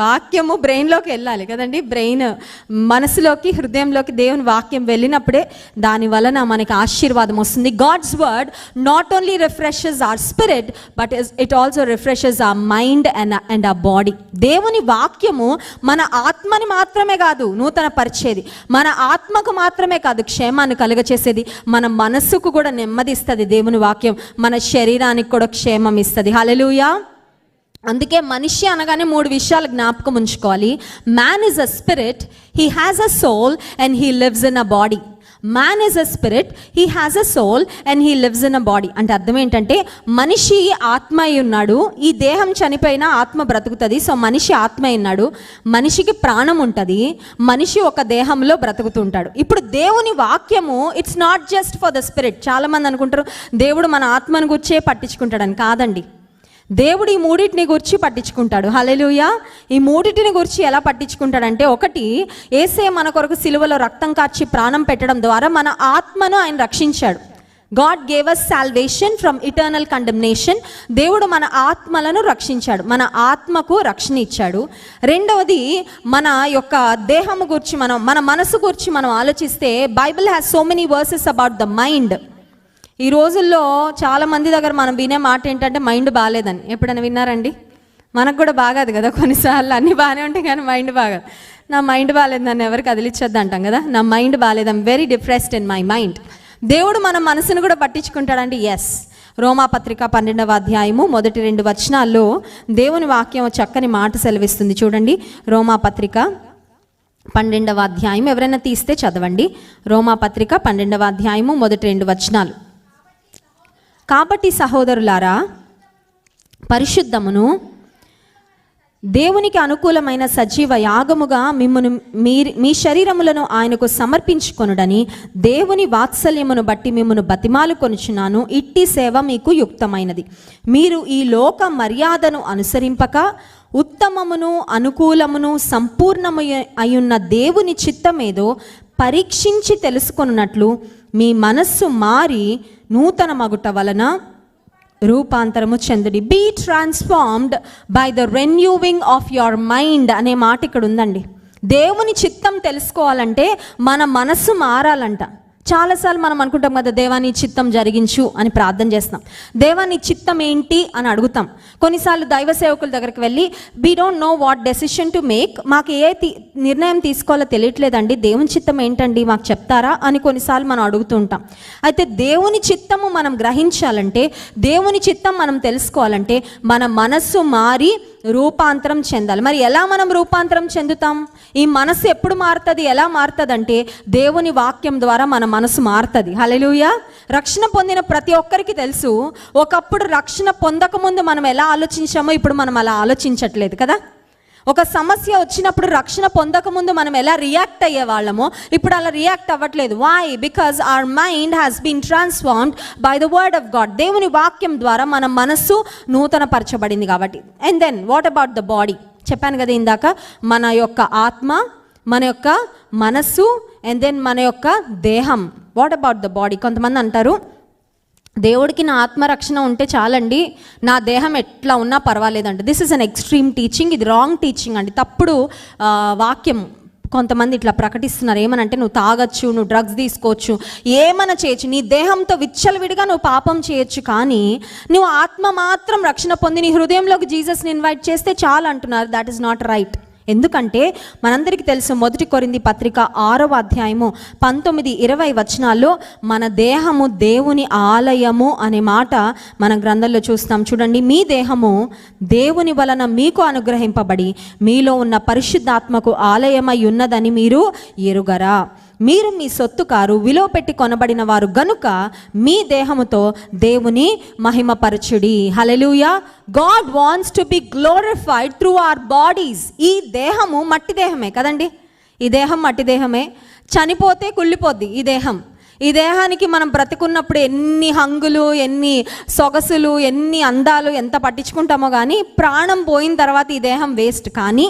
వాక్యము బ్రెయిన్లోకి వెళ్ళాలి కదండి. బ్రెయిన్ మనసులోకి, హృదయంలోకి దేవుని వాక్యం వెళ్ళినప్పుడే దాని వలన మనకి ఆశీర్వాదం వస్తుంది. God's word not only refreshes our spirit but it also refreshes our mind and our body. దేవుని వాక్యము మన ఆత్మని మాత్రమే కాదు నూతన పరిచేది, మన ఆత్మకు మాత్రమే కాదు క్షేమాన్ని కలుగచేసేది, మన మనస్సుకు కూడా నెమ్మదిస్తుంది. దేవుని వాక్యం మన శరీరానికి కూడా క్షేమం ఇస్తుంది. హల్లెలూయా. అందుకే మనిషి అనగానే 3 విషయాలు జ్ఞాపకం ఉంచుకోవాలి. Man is a spirit, he has a soul and he lives in a body. Man is a spirit, he has a soul and he lives in a body. అంటే అర్థం ఏంటంటే మనిషి ఆత్మ అయి ఉన్నాడు, ఈ దేహం చనిపోయినా ఆత్మ బ్రతుకుతుంది. సో మనిషి ఆత్మ అయి ఉన్నాడు, మనిషికి ప్రాణం ఉంటుంది, మనిషి ఒక దేహంలో బ్రతుకుతుంటాడు. ఇప్పుడు దేవుని వాక్యము it's not just for the spirit. చాలామంది అనుకుంటారు దేవుడు మన ఆత్మను గుర్చే పట్టించుకుంటాడని. కాదండి, దేవుడు ఈ 3టిని గురించి పట్టించుకుంటాడు. హల్లెలూయా. ఈ 3టిని గురించి ఎలా పట్టించుకుంటాడంటే, ఒకటి, యేసే మన కొరకు సిలువలో రక్తం కార్చి ప్రాణం పెట్టడం ద్వారా మన ఆత్మను ఆయన రక్షించాడు. God gave us salvation from eternal condemnation. దేవుడు మన ఆత్మలను రక్షించాడు, మన ఆత్మకు రక్షణ ఇచ్చాడు. రెండవది, మన యొక్క దేహము గురించి మన మనసు గురించి మనం ఆలోచిస్తే, Bible has so many versus about the mind. ఈ రోజుల్లో చాలామంది దగ్గర మనం వినే మాట ఏంటంటే మైండ్ బాగాలేదని. ఎప్పుడైనా విన్నారండి? మనకు కూడా బాగాదు కదా కొన్నిసార్లు, అన్నీ బాగానే ఉంటాయి కానీ మైండ్ బాగా, నా మైండ్ బాగాలేదు, నన్ను ఎవరికి కదిలిచ్చొద్దు అంటాం కదా. నా మైండ్ బాగాలేదు, I'm very depressed in my mind. దేవుడు మన మనసును కూడా పట్టించుకుంటాడండి. ఎస్. రోమాపత్రిక 12వ అధ్యాయము 1-2 వచనాల్లో దేవుని వాక్యం చక్కని మాట సెలవిస్తుంది. చూడండి, రోమాపత్రిక 12వ అధ్యాయం. ఎవరైనా తీస్తే చదవండి. రోమాపత్రిక 12వ అధ్యాయము 1-2 వచనాలు. కాబట్టి సహోదరులారా, పరిశుద్ధమును దేవునికి అనుకూలమైన సజీవ యాగముగా మిమ్మును మీ శరీరములను ఆయనకు సమర్పించుకొనుడని దేవుని వాత్సల్యమును బట్టి మిమ్మును బతిమాలు కొనుచున్నాను. ఇట్టి సేవ మీకు యుక్తమైనది. మీరు ఈ లోక మర్యాదను అనుసరింపక ఉత్తమమును అనుకూలమును సంపూర్ణము అయ్యున్న దేవుని చిత్తమేదో పరీక్షించి తెలుసుకొనున్నట్లు మీ మనస్సు మారి నూతన మగుట వలన రూపాంతరము చెందుడి. Be transformed by the renewing of your mind అనే మాట ఇక్కడ ఉందండి. దేవుని చిత్తం తెలుసుకోవాలంటే మన మనస్సు మారాలంట. చాలాసార్లు మనం అనుకుంటాం కదా, దేవాని చిత్తం జరిగించు అని ప్రార్థన చేస్తాం, దేవాని చిత్తం ఏంటి అని అడుగుతాం. కొన్నిసార్లు దైవ సేవకుల దగ్గరికి వెళ్ళి, we don't know what decision to make, మాకు నిర్ణయం తీసుకోవాలో తెలియట్లేదండి, దేవుని చిత్తం ఏంటండి మాకు చెప్తారా అని కొన్నిసార్లు మనం అడుగుతూ ఉంటాం. అయితే దేవుని చిత్తము మనం గ్రహించాలంటే, దేవుని చిత్తం మనం తెలుసుకోవాలంటే మన మనస్సు మారి రూపాంతరం చెందాలి. మరి ఎలా మనం రూపాంతరం చెందుతాం? ఈ మనసు ఎప్పుడు మారుతుంది, ఎలా మారుతుంది అంటే దేవుని వాక్యం ద్వారా మన మనసు మారుతుంది. హల్లెలూయా. రక్షణ పొందిన ప్రతి ఒక్కరికి తెలుసు, ఒకప్పుడు రక్షణ పొందకముందు మనం ఎలా ఆలోచించామో ఇప్పుడు మనం అలా ఆలోచించట్లేదు కదా. ఒక సమస్య వచ్చినప్పుడు రక్షణ పొందకముందు మనం ఎలా రియాక్ట్ అయ్యే వాళ్ళమో ఇప్పుడు అలా రియాక్ట్ అవ్వట్లేదు. Why? Because our mind has been transformed by the word of God. దేవుని వాక్యం ద్వారా మన మనస్సు నూతన పరచబడింది కాబట్టి. And then what about the body? చెప్పాను కదా ఇందాక, మన యొక్క ఆత్మ, మన యొక్క మనస్సు, అండ్ దెన్ మన యొక్క దేహం. What about the body? కొంతమంది అంటారు, దేవుడికి నా ఆత్మరక్షణ ఉంటే చాలండి, నా దేహం ఎట్లా ఉన్నా పర్వాలేదండి. This is an extreme teaching. ఇది రాంగ్ టీచింగ్ అండి, తప్పుడు వాక్యం. కొంతమంది ఇట్లా ప్రకటిస్తున్నారు, ఏమనంటే నువ్వు తాగొచ్చు, నువ్వు డ్రగ్స్ తీసుకోవచ్చు, ఏమైనా చేయొచ్చు, నీ దేహంతో విచ్చలవిడిగా నువ్వు పాపం చేయొచ్చు, కానీ నువ్వు ఆత్మ మాత్రం రక్షణ పొంది నీ హృదయంలోకి జీసస్ని ఇన్వైట్ చేస్తే చాలు అంటున్నారు. That is not right. ఎందుకంటే మనందరికీ తెలుసు, 1 కొరింథీ పత్రిక 6వ అధ్యాయము 19-20 వచనాల్లో మన దేహము దేవుని ఆలయము అనే మాట మన గ్రంథంలో చూస్తాం. చూడండి, మీ దేహము దేవుని వలన మీకు అనుగ్రహింపబడి మీలో ఉన్న పరిశుద్ధాత్మకు ఆలయమై ఉన్నదని మీరు ఎరుగరా? మీరు మీ సొత్తు కారు, విలువ పెట్టి కొనబడిన వారు గనుక మీ దేహముతో దేవుని మహిమపరచుడి. Hallelujah. God wants to be glorified through our bodies. ఈ దేహము మట్టి దేహమే కదండి, ఈ దేహం మట్టి దేహమే, చనిపోతే కుళ్ళిపోద్ది ఈ దేహం. ఈ దేహానికి మనం బ్రతుకున్నప్పుడు ఎన్ని హంగులు, ఎన్ని సొగసులు, ఎన్ని అందాలు ఎంత పట్టించుకుంటామో కానీ ప్రాణం పోయిన తర్వాత ఈ దేహం వేస్ట్. కానీ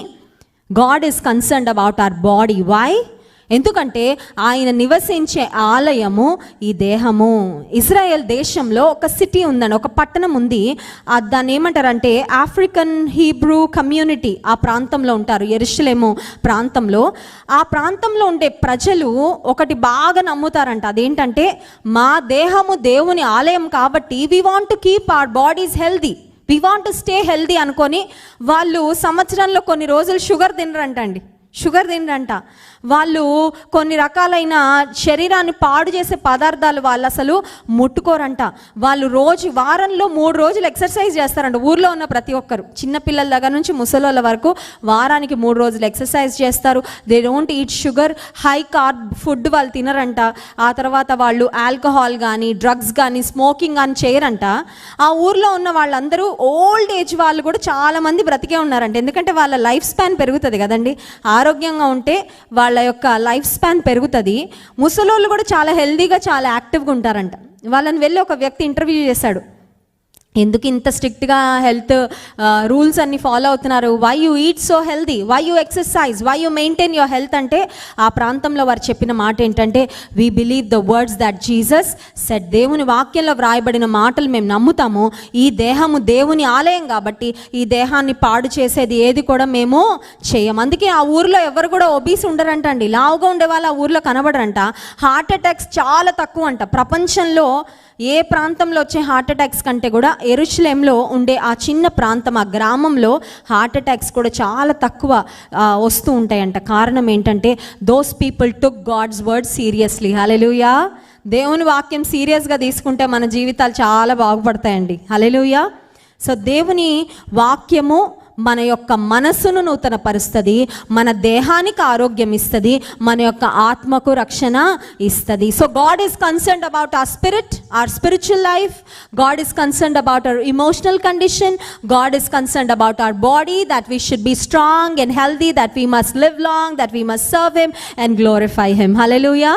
God is concerned about our body. Why? ఎందుకంటే ఆయన నివసించే ఆలయము ఈ దేహము. ఇజ్రాయెల్ దేశంలో ఒక సిటీ ఉందండి, ఒక పట్టణం ఉంది. దాన్ని ఏమంటారంటే ఆఫ్రికన్ హీబ్రూ కమ్యూనిటీ ఆ ప్రాంతంలో ఉంటారు, యెరూషలేము ప్రాంతంలో. ఆ ప్రాంతంలో ఉండే ప్రజలు ఒకటి బాగా నమ్ముతారంట, అదేంటంటే మా దేహము దేవుని ఆలయం కాబట్టి we want to keep our bodies healthy, we want to stay healthy అనుకొని వాళ్ళు సంవత్సరంలో కొన్ని రోజులు షుగర్ తినరంట. వాళ్ళు కొన్ని రకాలైన శరీరాన్ని పాడు చేసే పదార్థాలు వాళ్ళు అసలు ముట్టుకోరంట. వాళ్ళు వారంలో 3 రోజులు ఎక్సర్సైజ్ చేస్తారంట. ఊర్లో ఉన్న ప్రతి ఒక్కరు, చిన్నపిల్లల దగ్గర నుంచి ముసలోళ్ళ వరకు వారానికి 3 రోజులు ఎక్సర్సైజ్ చేస్తారు. They don't eat sugar, high carb food వాళ్ళు తినరంట. ఆ తర్వాత వాళ్ళు ఆల్కహాల్ కానీ డ్రగ్స్ కానీ స్మోకింగ్ కానీ చేయరంట. ఆ ఊర్లో ఉన్న వాళ్ళందరూ ఓల్డ్ ఏజ్ వాళ్ళు కూడా చాలామంది బ్రతికే ఉన్నారంట. ఎందుకంటే వాళ్ళ లైఫ్ స్పాన్ పెరుగుతుంది కదండి, ఆరోగ్యంగా ఉంటే వాళ్ళ యొక్క లైఫ్ స్పాన్ పెరుగుతుంది. ముసలోళ్ళు కూడా చాలా హెల్దీగా చాలా యాక్టివ్గా ఉంటారంట. వాళ్ళని వెళ్ళి ఒక వ్యక్తి ఇంటర్వ్యూ చేశాడు, ఎందుకు ఇంత స్ట్రిక్ట్గా హెల్త్ రూల్స్ అన్ని ఫాలో అవుతున్నారు, why you eat so healthy, why you exercise, why you maintain your health అంటే ఆ ప్రాంతంలో వారు చెప్పిన మాట ఏంటంటే we believe the words that Jesus said. దేవుని వాక్యంలో వ్రాయబడిన మాటలు మేము నమ్ముతాము. ఈ దేహము దేవుని ఆలయం కాబట్టి ఈ దేహాన్ని పాడు చేసేది ఏది కూడా మేము చేయము. అందుకే ఆ ఊరిలో ఎవరు కూడా ఒబీస్ ఉండరంట అండి, లావుగా ఉండే వాళ్ళు ఆ ఊరిలో కనబడరంట. హార్ట్ అటాక్స్ చాలా తక్కువ అంట. ప్రపంచంలో ఏ ప్రాంతంలో వచ్చే హార్ట్ అటాక్స్ కంటే కూడా యెరూషలేంలో ఉండే ఆ చిన్న ప్రాంతం, ఆ గ్రామంలో హార్ట్ అటాక్స్ కూడా చాలా తక్కువ వస్తూ ఉంటాయంట. కారణం ఏంటంటే those people took God's word seriously. Hallelujah. దేవుని వాక్యం సీరియస్గా తీసుకుంటే మన జీవితాలు చాలా బాగుపడతాయండి. హల్లెలూయా. సో దేవుని వాక్యము మన యొక్క మనసును నూతనపరుస్తుంది, మన దేహానికి ఆరోగ్యం ఇస్తుంది, మన యొక్క ఆత్మకు రక్షణ ఇస్తుంది. So God is concerned about our spirit, our spiritual life. God is concerned about our emotional condition. God is concerned about our body, that we should be strong and healthy, that we must live long, that we must serve him and glorify him. Hallelujah.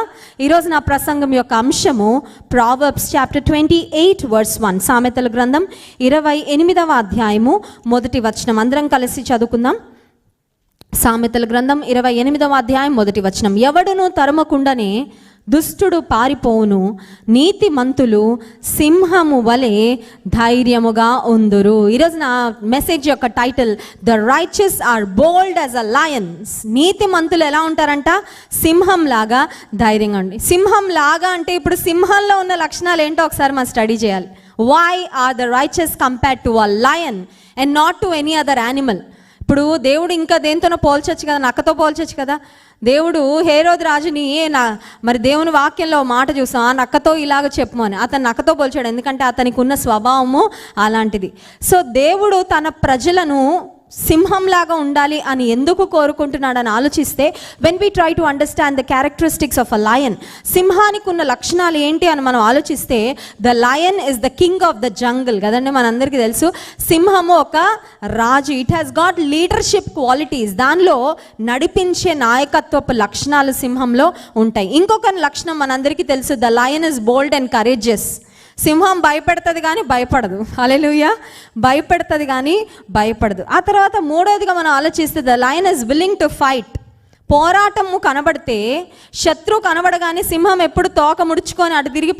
ఈరోజు నా ప్రసంగం యొక్క అంశము Proverbs chapter 28 verse 1. సామెతల గ్రంథం 28వ అధ్యాయము 1వ వచనం. అందరం కలిసి చదువుకుందాం. సామెతల గ్రంథం 28వ అధ్యాయం 1వ వచనం. ఎవడును తరుమకుండానే దుష్టుడు పారిపోవును, నీతిమంతులు సింహము వలె ధైర్యముగా ఉందురు. ఈరోజు నా మెసేజ్ యొక్క title the righteous are bold as a lions. నీతిమంతులు ఎలా ఉంటారంట? సింహం లాగా ధైర్యంగా ఉండి. సింహం లాగా అంటే ఇప్పుడు సింహంలో ఉన్న లక్షణాలు ఏంటో ఒకసారి మనం స్టడీ చేయాలి. Why are the righteous compared to a lion and not to any other animal? ఇప్పుడు దేవుడు ఇంకా దేంతోనో పోల్చొచ్చు కదా, నక్కతో పోల్చొచ్చు కదా. దేవుడు హేరోదు రాజుని మరి దేవుని వాక్యంలో మాట చూసాం, ఆ నక్కతో ఇలాగ చెప్పు అని. అతను నక్కతో పోల్చాడు, ఎందుకంటే అతనికి ఉన్న స్వభావము అలాంటిది. సో దేవుడు తన ప్రజలను సింహంలాగా ఉండాలి అని ఎందుకు కోరుకుంటున్నాడని ఆలోచిస్తే, when we try to understand the characteristics of a lion, సింహానికి ఉన్న లక్షణాలు ఏంటి అని మనం ఆలోచిస్తే, the lion is the king of the jungle కదండి. మనందరికీ తెలుసు సింహము ఒక రాజు. It has got leadership qualities. దానిలో నడిపించే నాయకత్వపు లక్షణాలు సింహంలో ఉంటాయి. ఇంకొక లక్షణం మనందరికీ తెలుసు, the lion is bold and courageous. సింహం భయపెడుతుంది కానీ భయపడదు. హల్లెలూయా. భయపెడుతుంది కానీ భయపడదు. ఆ తర్వాత మూడవదిగా మనం ఆలోచిస్తే, the lion is willing to fight. పోరాటము కనబడితే, శత్రువు కనబడగానే సింహం ఎప్పుడు తోక ముడుచుకొని అటు తిరిగి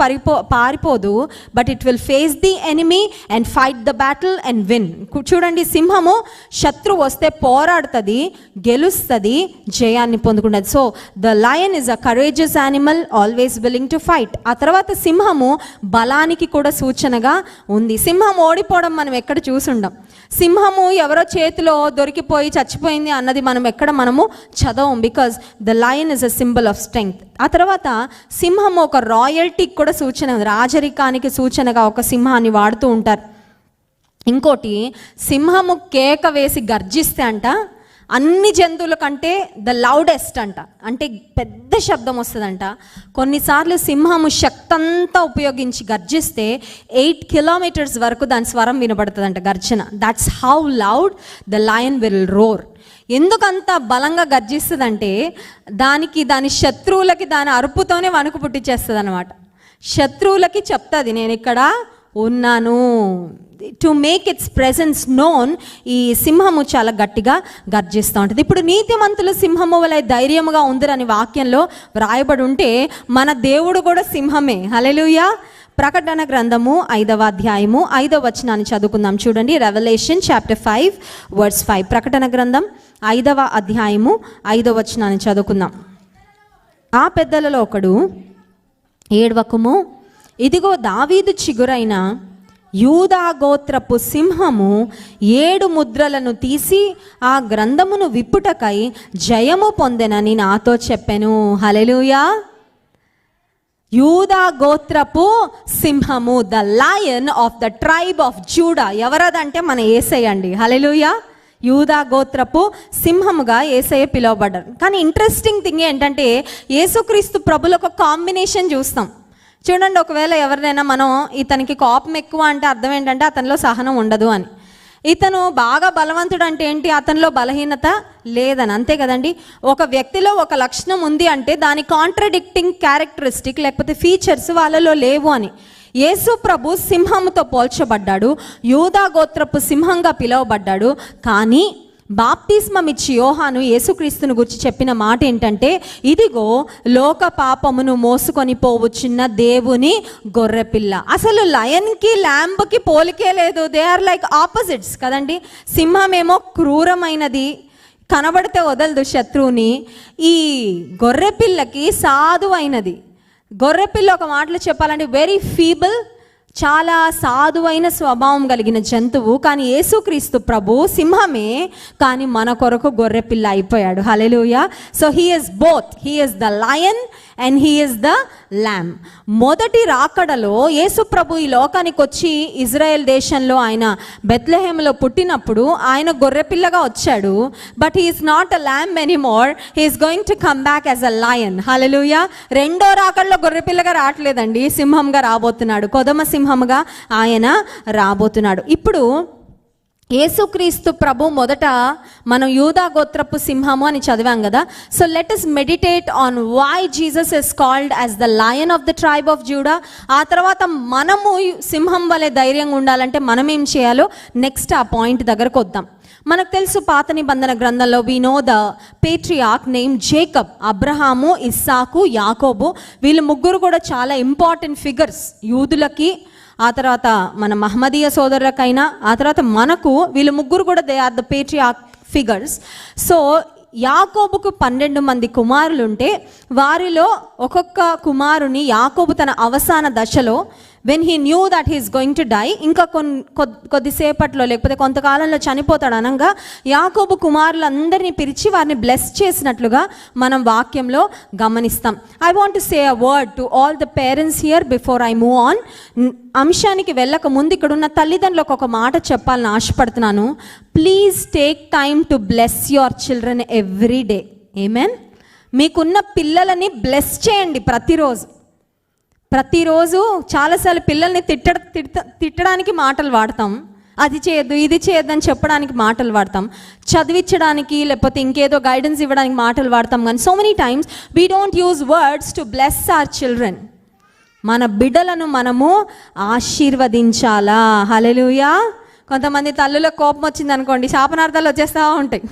పారిపోదు, but it will face the enemy and fight the battle and win. చూడండి, సింహము శత్రువు వస్తే పోరాడుతుంది, గెలుస్తుంది, జయాన్ని పొందుకుంటుంది. So the lion is a courageous animal, always willing to fight. ఆ తర్వాత సింహము బలానికి కూడా సూచనగా ఉంది. సింహం ఓడిపోవడం మనం ఎక్కడ చూసుండం. సింహము ఎవరో చేతిలో దొరికిపోయి చచ్చిపోయింది అన్నది మనము చదవం. Because the lion is a symbol of strength. ఆ తర్వాత సింహం ఒక రాయల్టీకి కూడా సూచన, రాజరికానికి సూచనగా ఒక సింహాన్ని వాడుతూ ఉంటారు. ఇంకోటి, సింహము కేక వేసి గర్జిస్తే అంట అన్ని జంతువుల కంటే ద లౌడెస్ట్ అంట, అంటే పెద్ద శబ్దం వస్తుందంట. కొన్నిసార్లు సింహము శక్తంతా ఉపయోగించి గర్జిస్తే 8 kilometers వరకు దాని స్వరం వినబడుతుందంట, గర్జన. That's how loud the lion will roar. ఎందుకంత బలంగా గర్జిస్తుందంటే దాని శత్రువులకి దాని అరుపుతోనే వణుకు పుట్టించేస్తుంది అనమాట. శత్రువులకి చెప్తుంది, నేను ఇక్కడ ఉన్నాను, to make its presence known, ఈ సింహము చాలా గట్టిగా గర్జిస్తూ ఉంటుంది. ఇప్పుడు నీతిమంతులు సింహము వలె ధైర్యముగా ఉందిరని వాక్యంలో వ్రాయబడి ఉంటే మన దేవుడు కూడా సింహమే. హల్లెలూయా. ప్రకటన గ్రంథము 5వ అధ్యాయము 5వ వచనాన్ని చదువుకుందాం. చూడండి, రెవల్యూషన్ చాప్టర్ 5 వర్స్ 5. ప్రకటన గ్రంథం 5వ అధ్యాయము 5వ వచనాన్ని చదువుకుందాం. ఆ పెద్దలలో ఒకడు, ఏడవకుము, ఇదిగో దావీదు చిగురైన యూదా గోత్రపు సింహము 7 ముద్రలను తీసి ఆ గ్రంథమును విప్పుటకై జయము పొందెనని నాతో చెప్పెను. హల్లెలూయా. యూదా గోత్రపు సింహము, the lion of the tribe of Judah. ఎవరదంటే మన యేసయ్య అండి. హల్లెలూయా. యూదా గోత్రపు సింహముగా యేసయ్య పిలువబడ్డారు. కానీ ఇంట్రెస్టింగ్ థింగ్ ఏంటంటే యేసుక్రీస్తు ప్రభుల ఒక కాంబినేషన్ చూస్తాం. చూడండి, ఒకవేళ ఎవరినైనా మనం ఇతనికి కోపం ఎక్కువ అంటే అర్థం ఏంటంటే అతనిలో సహనం ఉండదు అని. ఇతను బాగా బలవంతుడు అంటే ఏంటి, అతనిలో బలహీనత లేదని, అంతే కదండి. ఒక వ్యక్తిలో ఒక లక్షణం ఉంది అంటే దాని కాంట్రడిక్టింగ్ క్యారెక్టరిస్టిక్ లేకపోతే ఫీచర్స్ వాళ్ళలో లేవు అని. యేసు ప్రభు సింహంతో పోల్చబడ్డాడు, యూదా గోత్రపు సింహంగా పిలువబడ్డాడు. కానీ బాప్తిస్మం ఇచ్చి యోహాను యేసుక్రీస్తుని గురించి చెప్పిన మాట ఏంటంటే, ఇదిగో లోక పాపమును మోసుకొని పోవచ్చున్న దేవుని గొర్రెపిల్ల. అసలు లయన్కి ల్యాంబ్కి పోలికే లేదు. దే ఆర్ లైక్ ఆపోజిట్స్ కదండి. సింహమేమో క్రూరమైనది, కనబడితే వదలదు శత్రువుని. ఈ గొర్రెపిల్లకి సాధువైనది. గొర్రెపిల్ల ఒక మాటలో చెప్పాలంటే వెరీ ఫీబుల్, చాలా సాధువైన స్వభావం కలిగిన జంతువు. కానీ యేసుక్రీస్తు ప్రభు సింహమే, కానీ మన కొరకు గొర్రెపిల్ల అయిపోయాడు. హల్లెలూయా. So he is both, he is the lion and he is the lamb. మొదటి రాకడలో యేసు ప్రభు ఈ లోకానికి వచ్చి ఇజ్రాయెల్ దేశంలో ఆయన బెత్లెహేములో పుట్టినప్పుడు ఆయన గొర్రెపిల్లగా వచ్చాడు. But he is not a lamb anymore, he is going to come back as a lion. హల్లెలూయా. రెండో రాకడలో గొర్రెపిల్లగా రావట్లేదండి, సింహంగా రాబోతున్నాడు. కొదమ సింహముగా ఆయన రాబోతున్నాడు. ఇప్పుడు యేసుక్రీస్తు ప్రభు మొదట మనం యూదా గోత్రపు సింహము అని చదివాం కదా. So let us meditate on why Jesus is called as the lion of the tribe of Judah. ఆ తర్వాత మనము సింహం వలె ధైర్యంగా ఉండాలంటే మనం ఏం చేయాలో నెక్స్ట్ ఆ పాయింట్ దగ్గరకు వద్దాం. మనకు తెలుసు, పాత నిబంధన గ్రంథంలో we know the patriarch name Jacob. అబ్రహాము, ఇస్సాకు, యాకోబు, వీళ్ళు ముగ్గురు కూడా చాలా ఇంపార్టెంట్ ఫిగర్స్ యూదులకి, ఆ తర్వాత మన మహమ్మదీయ సోదరులకైనా, ఆ తర్వాత మనకు. వీళ్ళు ముగ్గురు కూడా they are the patriarch figures. So యాకోబుకు 12 మంది కుమారులు ఉంటే వారిలో ఒక్కొక్క కుమారుని యాకోబు తన అవసాన దశలో when he knew that he is going to die, ఇంకా కొద్దిసేపట్లో లేకపోతే కొంతకాలంలో చనిపోతాడు అనగా యాకోబు కుమారులందరినీ పిలిచి వారిని బ్లెస్ చేసినట్లుగా మనం వాక్యంలో గమనిస్తాం. I want to say a word to all the parents here before I move on. అంశానికి వెళ్ళక ముందు ఇక్కడ ఉన్న తల్లిదండ్రులకు ఒక మాట చెప్పాలని ఆశపడుతున్నాను. Please take time to bless your children every day. ఆమేన్. మీకున్న పిల్లలని బ్లెస్ చేయండి ప్రతిరోజు. చాలాసార్లు పిల్లల్ని తిట్టడానికి మాటలు వాడతాం, అది చేయొద్దు ఇది చేయొద్దు అని చెప్పడానికి మాటలు వాడతాం, చదివించడానికి లేకపోతే ఇంకేదో గైడెన్స్ ఇవ్వడానికి మాటలు వాడతాం. కానీ so many times we don't use words to bless our children. మన బిడ్డలను మనము ఆశీర్వదించాలా. హల్లెలూయా. కొంతమంది తల్లులకు కోపం వచ్చింది అనుకోండి, శాపనార్థాలు వచ్చేస్తూ ఉంటాయి.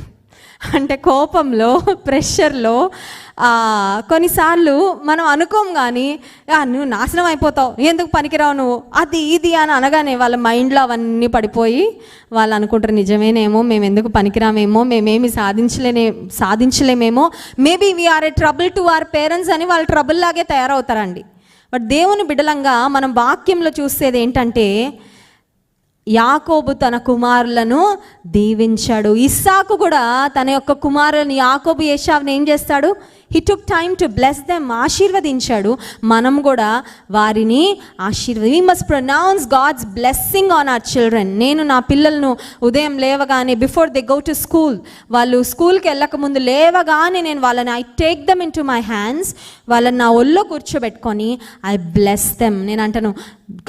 అంటే కోపంలో, ప్రెషర్లో కొన్నిసార్లు మనం అనుకోం, కానీ నువ్వు నాశనం అయిపోతావు, ఎందుకు పనికిరావు నువ్వు, అది ఇది అని అనగానే వాళ్ళ మైండ్లో అవన్నీ పడిపోయి వాళ్ళు అనుకుంటారు నిజమేనేమో, మేము ఎందుకు పనికిరామేమో, మేమేమి సాధించలేమేమో, maybe we are a trouble to our parents అని వాళ్ళు ట్రబుల్ లాగే తయారవుతారండి. బట్ దేవుని బిడ్డలంగా మనం వాక్యంలో చూసేది ఏంటంటే, యాకోబు తన కుమారులను దీవించాడు. ఇస్సాకు కూడా తన యొక్క కుమారులను యాకోబు, ఏశావుని ఏం చేస్తాడు? He took time to bless them, ఆశీర్వదించాడు. మనం కూడా వారిని we must pronounce God's blessing on our children. నేను నా పిల్లలను ఉదయం లేవగానే, before they go to school, వాళ్ళు స్కూల్కి వెళ్ళక ముందు లేవగానే నేను వాళ్ళని I take them into my hands, వాళ్ళని నా ఒళ్ళో కూర్చోబెట్టుకొని ఐ బ్లెస్ దెమ్. నేను అంటాను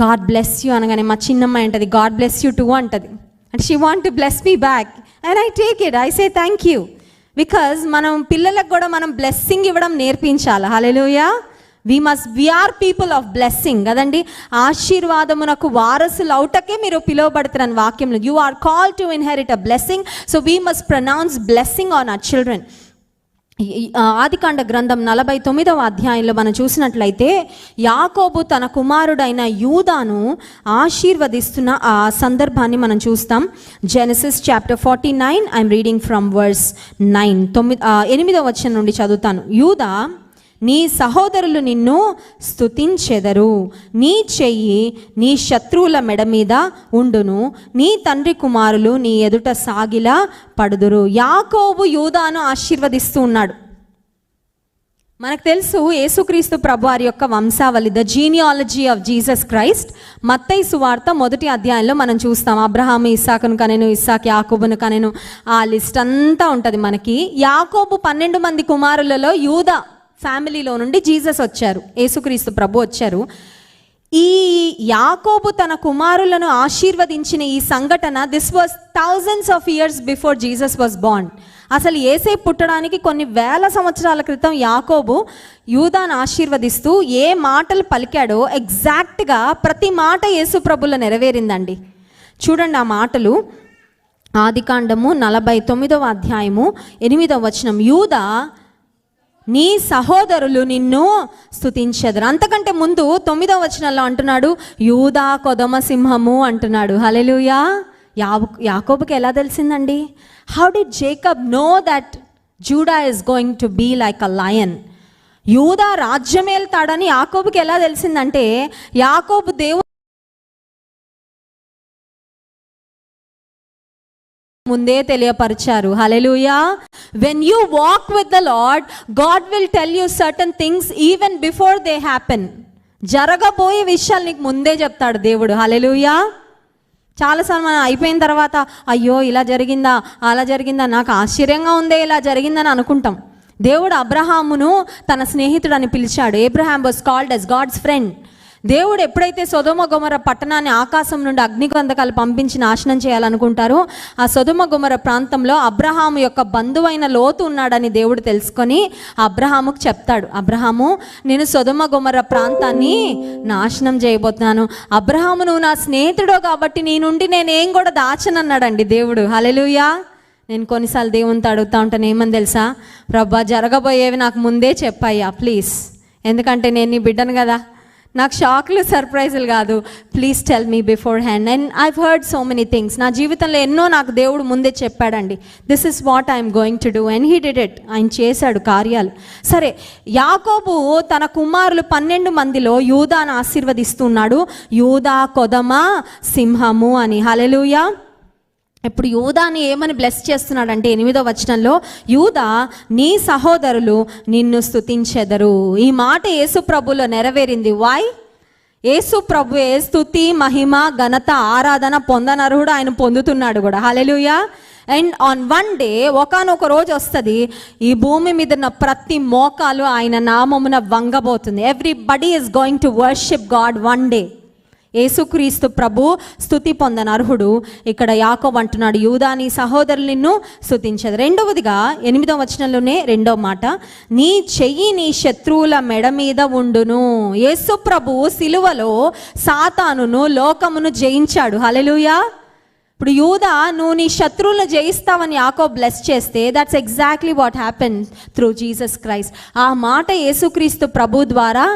గాడ్ బ్లెస్ యూ అనగానే మా చిన్నమ్మాయి అంటది గాడ్ బ్లెస్ యూ టూ అంటది. అంటే she want to bless me back and I take it, I say thank you. Because మనం పిల్లలకు కూడా మనం బ్లెస్సింగ్ ఇవ్వడం నేర్పించాలి. హల్లెలూయా. We are people of blessing కదండి. ఆశీర్వాదమునకు వారసులు అవుటకే మీరు పిలువబడుతున్న వాక్యంలో you are call to inherit a blessing. So we must pronounce blessing on our children. ఆదికాండ గ్రంథం 49వ అధ్యాయంలో మనం చూసినట్లయితే యాకోబు తన కుమారుడైన యూదాను ఆశీర్వదిస్తున్న ఆ సందర్భాన్ని మనం చూస్తాం. Genesis chapter 49, I'm reading from verse 9. 8వ వచనం నుండి చదువుతాను. యూదా, నీ సహోదరులు నిన్ను స్తుతించెదరు, నీ చెయ్యి నీ శత్రువుల మెడ మీద ఉండును, నీ తండ్రి కుమారులు నీ ఎదుట సాగిలా పడుదురు. యాకోబు యూదాను ఆశీర్వదిస్తూ ఉన్నాడు. మనకు తెలుసు యేసుక్రీస్తు ప్రభువారి యొక్క వంశావళి, the genealogy of Jesus Christ. మత్తయి సువార్త 1వ అధ్యాయంలో మనం చూస్తాం. అబ్రహాము ఇస్సాకును కనెను, ఇస్సాకు యాకోబును కనెను, ఆ లిస్ట్ అంతా ఉంటుంది మనకి. యాకోబు 12 మంది కుమారులలో యూదా ఫ్యామిలీలో నుండి జీసస్ వచ్చారు, యేసుక్రీస్తు ప్రభు వచ్చారు. ఈ యాకోబు తన కుమారులను ఆశీర్వదించిన ఈ సంఘటన, this was thousands of years before Jesus was Born. అసలు యేసే పుట్టడానికి కొన్ని వేల సంవత్సరాల క్రితం యాకోబు యూదాను ఆశీర్వదిస్తూ ఏ మాటలు పలికాడో ఎగ్జాక్ట్గా ప్రతి మాట యేసు ప్రభులో నెరవేరిందండి. చూడండి ఆ మాటలు. ఆదికాండము 49వ అధ్యాయము 8వ వచనం. యూదా, నీ సహోదరులు నిన్ను స్తుతించెదరు. అంతకంటే ముందు 9వ వచనంలో అంటున్నాడు, యూదా కొదమ సింహము అంటున్నాడు. హల్లెలూయా. యాకోబుకి ఎలా తెలిసిందండి? How did Jacob know that Judah is going to be like a lion? యూదా రాజ్యమేల్తాడని యాకోబుకి ఎలా తెలిసిందంటే, యాకోబు దేవుడు ముందే తెలియపరిచారు. హల్లెలూయా. When you walk with the Lord, God will tell you certain things even before they happen. జరగబోయే విషయాలు నీకు ముందే చెప్తాడు దేవుడు. హల్లెలూయా. చాలాసార్లు మనం అయిపోయిన తర్వాత అయ్యో ఇలా జరిగిందా అలా జరిగిందా, నాకు ఆశ్చర్యంగా ఉందే ఇలా జరిగిందని అనుకుంటాం. దేవుడు అబ్రహామును తన స్నేహితుడని పిలిచాడు. Abraham was called as God's friend. దేవుడు ఎప్పుడైతే సొదొమ గొమొర్రా పట్టణాన్ని ఆకాశం నుండి అగ్నిగంధకాలు పంపించి నాశనం చేయాలనుకుంటారో, ఆ సొదొమ గొమొర్రా ప్రాంతంలో అబ్రహాము యొక్క బంధువైన లోతు ఉన్నాడని దేవుడు తెలుసుకొని అబ్రహాముకు చెప్తాడు. అబ్రహాము, నేను సొదొమ గొమొర్రా ప్రాంతాన్ని నాశనం చేయబోతున్నాను. అబ్రహాము, నువ్వు నా స్నేహితుడో కాబట్టి నీ నుండి నేనేం కూడా దాచనన్నాడండి దేవుడు. హల్లెలూయా. నేను కొన్నిసార్లు దేవునితో అడుగుతూ ఉంటాను, ఏమని తెలుసా, ప్రభా జరగబోయేవి నాకు ముందే చెప్పాయ్యా ప్లీజ్, ఎందుకంటే నేను నీ బిడ్డను కదా, నాకు షాక్లు సర్ప్రైజులు కాదు, please tell me before hand. And I've heard so many things. నా జీవితంలో ఎన్నో నాకు దేవుడు ముందే చెప్పాడండి. This is what I'm going to do and he did it. ఆయన చేశాడు కార్యాలు. సరే, యాకోబు తన కుమారులు 12 మందిలో యూదాను ఆశీర్వదిస్తున్నాడు. యూదా కొదమ సింహము అని. హల్లెలూయా. ఇప్పుడు యూదాని ఏమని బ్లెస్ చేస్తున్నాడంటే 8వ వచనంలో, యూదా, నీ సహోదరులు నిన్ను స్తుతించెదరు. ఈ మాట యేసు ప్రభులో నెరవేరింది. వై? యేసు ప్రభువే స్తుతి, మహిమ, ఘనత, ఆరాధన పొందనర్హుడు, ఆయన పొందుతున్నాడు కూడా. హల్లెలూయా. అండ్ ఆన్ వన్ డే, ఒకానొక రోజు వస్తుంది, ఈ భూమి మీద ఉన్న ప్రతి మోకాలు ఆయన నామమున వంగబోతుంది. Everybody is going to worship God one day. యేసుక్రీస్తు ప్రభు స్తుతి పొందనర్హుడు. ఇక్కడ యాకోబు అంటున్నాడు, యూదా నీ సహోదరులు నిన్ను స్తుతించదు. రెండవదిగా 8వ వచనంలోనే రెండవ మాట, నీ చెయ్యి నీ శత్రువుల మెడ మీద ఉండును. యేసు ప్రభు సిలువలో సాతానును లోకమును జయించాడు. హల్లెలూయా. ఇప్పుడు యూదా, నువ్వు నీ శత్రువులను జయిస్తావని యాకోబు బ్లెస్ చేస్తే, that's exactly what happen through Jesus Christ. ఆ మాట యేసుక్రీస్తు ప్రభు ద్వారా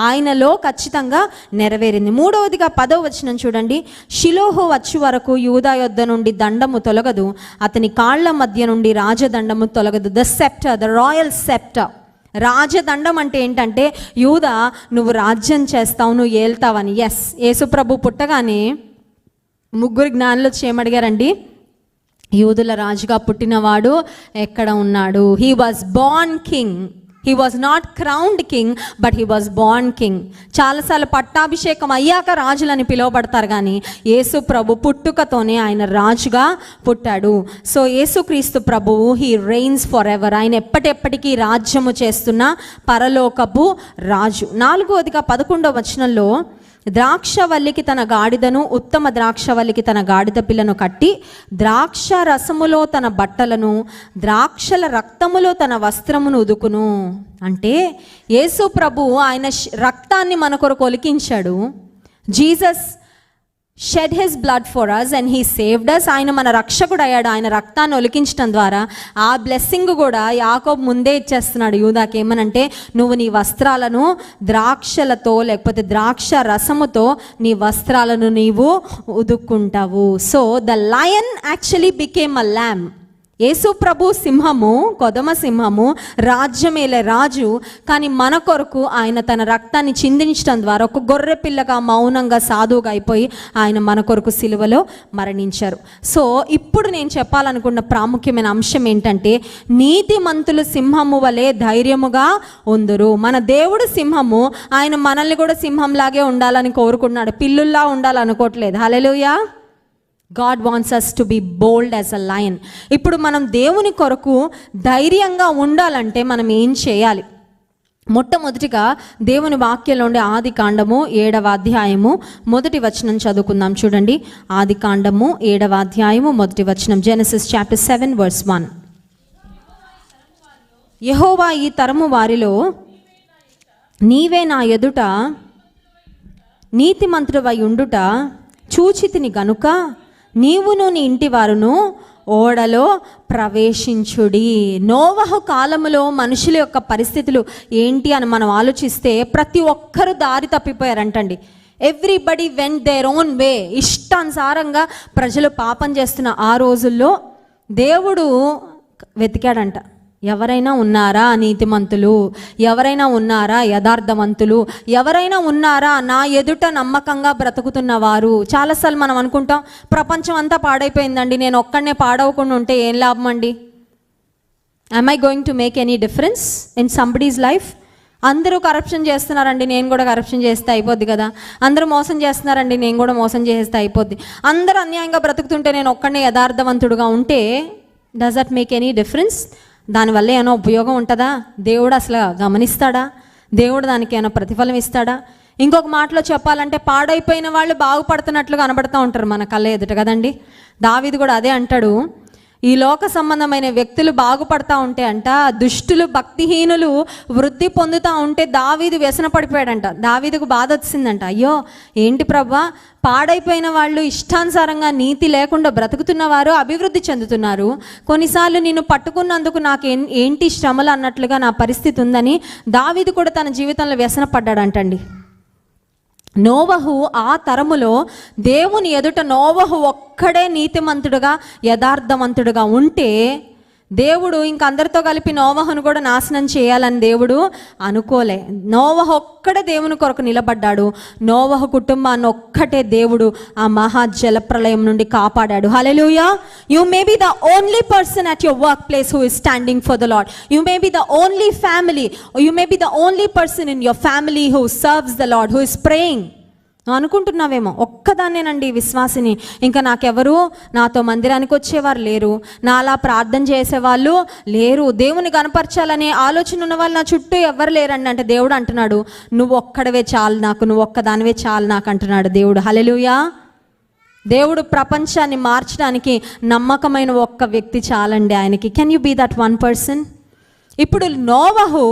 ఆయనలో ఖచ్చితంగా నెరవేరింది. మూడవదిగా 10వ వచనం చూడండి. షిలోహు వచ్చు వరకు యూదా యొద్ద నుండి దండము తొలగదు, అతని కాళ్ల మధ్య నుండి రాజదండము తొలగదు. The sceptre, the royal sceptre. రాజదండం అంటే ఏంటంటే, యూదా నువ్వు రాజ్యం చేస్తావు, నువ్వు ఏల్తావని. ఎస్, యేసుప్రభు పుట్టగానే 3 జ్ఞానులు చేయమడిగారండి, యూదుల రాజుగా పుట్టినవాడు ఎక్కడ ఉన్నాడు? He was born king. He was not crowned king, but he was born king. చాలాసార్లు పట్టాభిషేకం అయ్యాక రాజులని పిలువబడతారు, కానీ యేసు ప్రభు పుట్టుకతోనే ఆయన రాజుగా పుట్టాడు. సో యేసుక్రీస్తు ప్రభువు, హీ రెయిన్స్ ఫర్ ఎవర్. ఆయన ఎప్పటికీ రాజ్యము చేస్తున్న పరలోకపు రాజు. 4వదిగా 11వ వచనంలో, ద్రాక్షవల్లికి తన గాడిదను, ఉత్తమ ద్రాక్షవల్లికి తన గాడిద పిల్లను కట్టి, ద్రాక్ష రసములో తన బట్టలను, ద్రాక్షల రక్తములో తన వస్త్రమును ఉదుకును. అంటే యేసు ప్రభు ఆయన రక్తాన్ని మన కొరకు ఒలికించాడు. Jesus shed his blood for us and he saved us. ఆయన మన రక్షకుడు అయ్యాడు. ఆయన రక్తాన్ని ఒలికించడం ద్వారా ఆ బ్లెస్సింగ్ కూడా యాకోబు ముందే ఇచ్చేస్తున్నాడు యూదాకి. ఏమనంటే, నువ్వు నీ వస్త్రాలను ద్రాక్షలతో లేకపోతే ద్రాక్ష రసముతో నీ వస్త్రాలను నీవు ఉదుక్కుంటావు. So the lion actually became a lamb. యేసు ప్రభు సింహము, కొదమ సింహము, రాజ్యమేలే రాజు. కానీ మన కొరకు ఆయన తన రక్తాన్ని చిందించడం ద్వారా ఒక గొర్రె పిల్లగా మౌనంగా సాధువుగా అయిపోయి ఆయన మన కొరకు సిలువలో మరణించారు. సో ఇప్పుడు నేను చెప్పాలనుకున్న ప్రాముఖ్యమైన అంశం ఏంటంటే, నీతిమంతులు సింహము వలె ధైర్యముగా ఉందురు. మన దేవుడు సింహము, ఆయన మనల్ని కూడా సింహంలాగే ఉండాలని కోరుకున్నాడు, పిల్లుల్లా ఉండాలనుకోవట్లేదు. హల్లెలూయా. God wants us to be bold as a lion. ఇప్పుడు మనం దేవుని కొరకు ధైర్యంగా ఉండాలంటే మనం ఏం చేయాలి? మొట్టమొదటిగా దేవుని వాక్యంలో ఉండే ఆదికాండము 7వ అధ్యాయము 1వ వచనం చదువుకుందాం. చూడండి, ఆదికాండము 7వ అధ్యాయము 1వ వచనం. Genesis chapter 7 verse 1. యెహోవా ఈ తరము వారిలో నీవే నా ఎదుట నీతిమంతుడవై ఉండుట చూచితిని గనుక నీవును నీ ఇంటి వారును ఓడలో ప్రవేశించుడి. నోవహు కాలములో మనుషుల యొక్క పరిస్థితులు ఏంటి అని మనం ఆలోచిస్తే ప్రతి ఒక్కరు దారి తప్పిపోయారంటండి. Everybody went their own way. ఇష్టానుసారంగా ప్రజలు పాపం చేస్తున్న ఆ రోజుల్లో దేవుడు వెతికాడంట. ఎవరైనా ఉన్నారా నీతిమంతులు? ఎవరైనా ఉన్నారా యథార్థవంతులు? ఎవరైనా ఉన్నారా నా ఎదుట నమ్మకంగా బ్రతుకుతున్న వారు? చాలాసార్లు మనం అనుకుంటాం, ప్రపంచం అంతా పాడైపోయిందండి, నేను ఒక్కడనే పాడవకుండా ఉంటే ఏం లాభం అండి? am I going to make any difference in somebody's life? అందరూ కరప్షన్ చేస్తున్నారండి, నేను కూడా కరప్షన్ చేస్తే అయిపోద్ది కదా. అందరూ మోసం చేస్తున్నారండి, నేను కూడా మోసం చేస్తే అయిపోద్ది. అందరూ అన్యాయంగా బ్రతుకుతుంటే నేను ఒక్కడనే యథార్థవంతుడుగా ఉంటే does that make any difference? దానివల్ల ఏమైనా ఉపయోగం ఉంటుందా? దేవుడు అసలు గమనిస్తాడా? దేవుడు దానికి ఏమైనా ప్రతిఫలం ఇస్తాడా? ఇంకొక మాటలో చెప్పాలంటే, పాడైపోయిన వాళ్ళు బాగుపడుతున్నట్లు కనబడుతూ ఉంటారు మన కళ్ళ ఎదుట కదండి. దావీదు కూడా అదే అంటాడు, ఈ లోక సంబంధమైన వ్యక్తులు బాగుపడతా ఉంటే అంట, దుష్టులు భక్తిహీనులు వృద్ధి పొందుతూ ఉంటే దావీదు వ్యసన పడిపోయాడంట. దావీదుకు బాధ వచ్చిందంట, అయ్యో ఏంటి ప్రభా, పాడైపోయిన వాళ్ళు ఇష్టానుసారంగా నీతి లేకుండా బ్రతుకుతున్నవారు అభివృద్ధి చెందుతున్నారు, కొన్నిసార్లు నిన్ను పట్టుకున్నందుకు నాకు ఏంటి శ్రమలు అన్నట్లుగా నా పరిస్థితి ఉందని దావీదు కూడా తన జీవితంలో వ్యసన పడ్డాడంటండి. నోవహు ఆ తరములో దేవుని ఎదుట నోవహు ఒక్కడే నీతిమంతుడుగా యథార్థవంతుడుగా ఉంటే దేవుడు ఇంకందరితో కలిపి నోవహును కూడా నాశనం చేయాలని దేవుడు అనుకోలే. నోవహు ఒక్కడే దేవుని కొరకు నిలబడ్డాడు. నోవహు కుటుంబాన్ని ఒక్కటే దేవుడు ఆ మహా జలప్రలయం నుండి కాపాడాడు. హల్లెలూయా. You may be the only person at your work place who is standing for the Lord. You may be the only family, you may be the only person in your family who serves the Lord, who is praying. అనుకుంటున్నావేమో, ఒక్కదాన్నేనండి విశ్వాసిని, ఇంకా నాకెవరు నాతో మందిరానికి వచ్చేవారు లేరు, నాలా ప్రార్థన చేసేవాళ్ళు లేరు, దేవుని కనపరచాలనే ఆలోచన ఉన్న వాళ్ళు నా చుట్టూ ఎవరు లేరండి అంటే దేవుడు అంటున్నాడు, నువ్వు ఒక్కడవే చాలు నాకు, నువ్వు ఒక్కదానివే చాలు నాకు అంటున్నాడు దేవుడు. హల్లెలూయా. దేవుడు ప్రపంచాన్ని మార్చడానికి నమ్మకమైన ఒక్క వ్యక్తి చాలండి ఆయనకి. Can you be that one person? ఇప్పుడు నోవహు,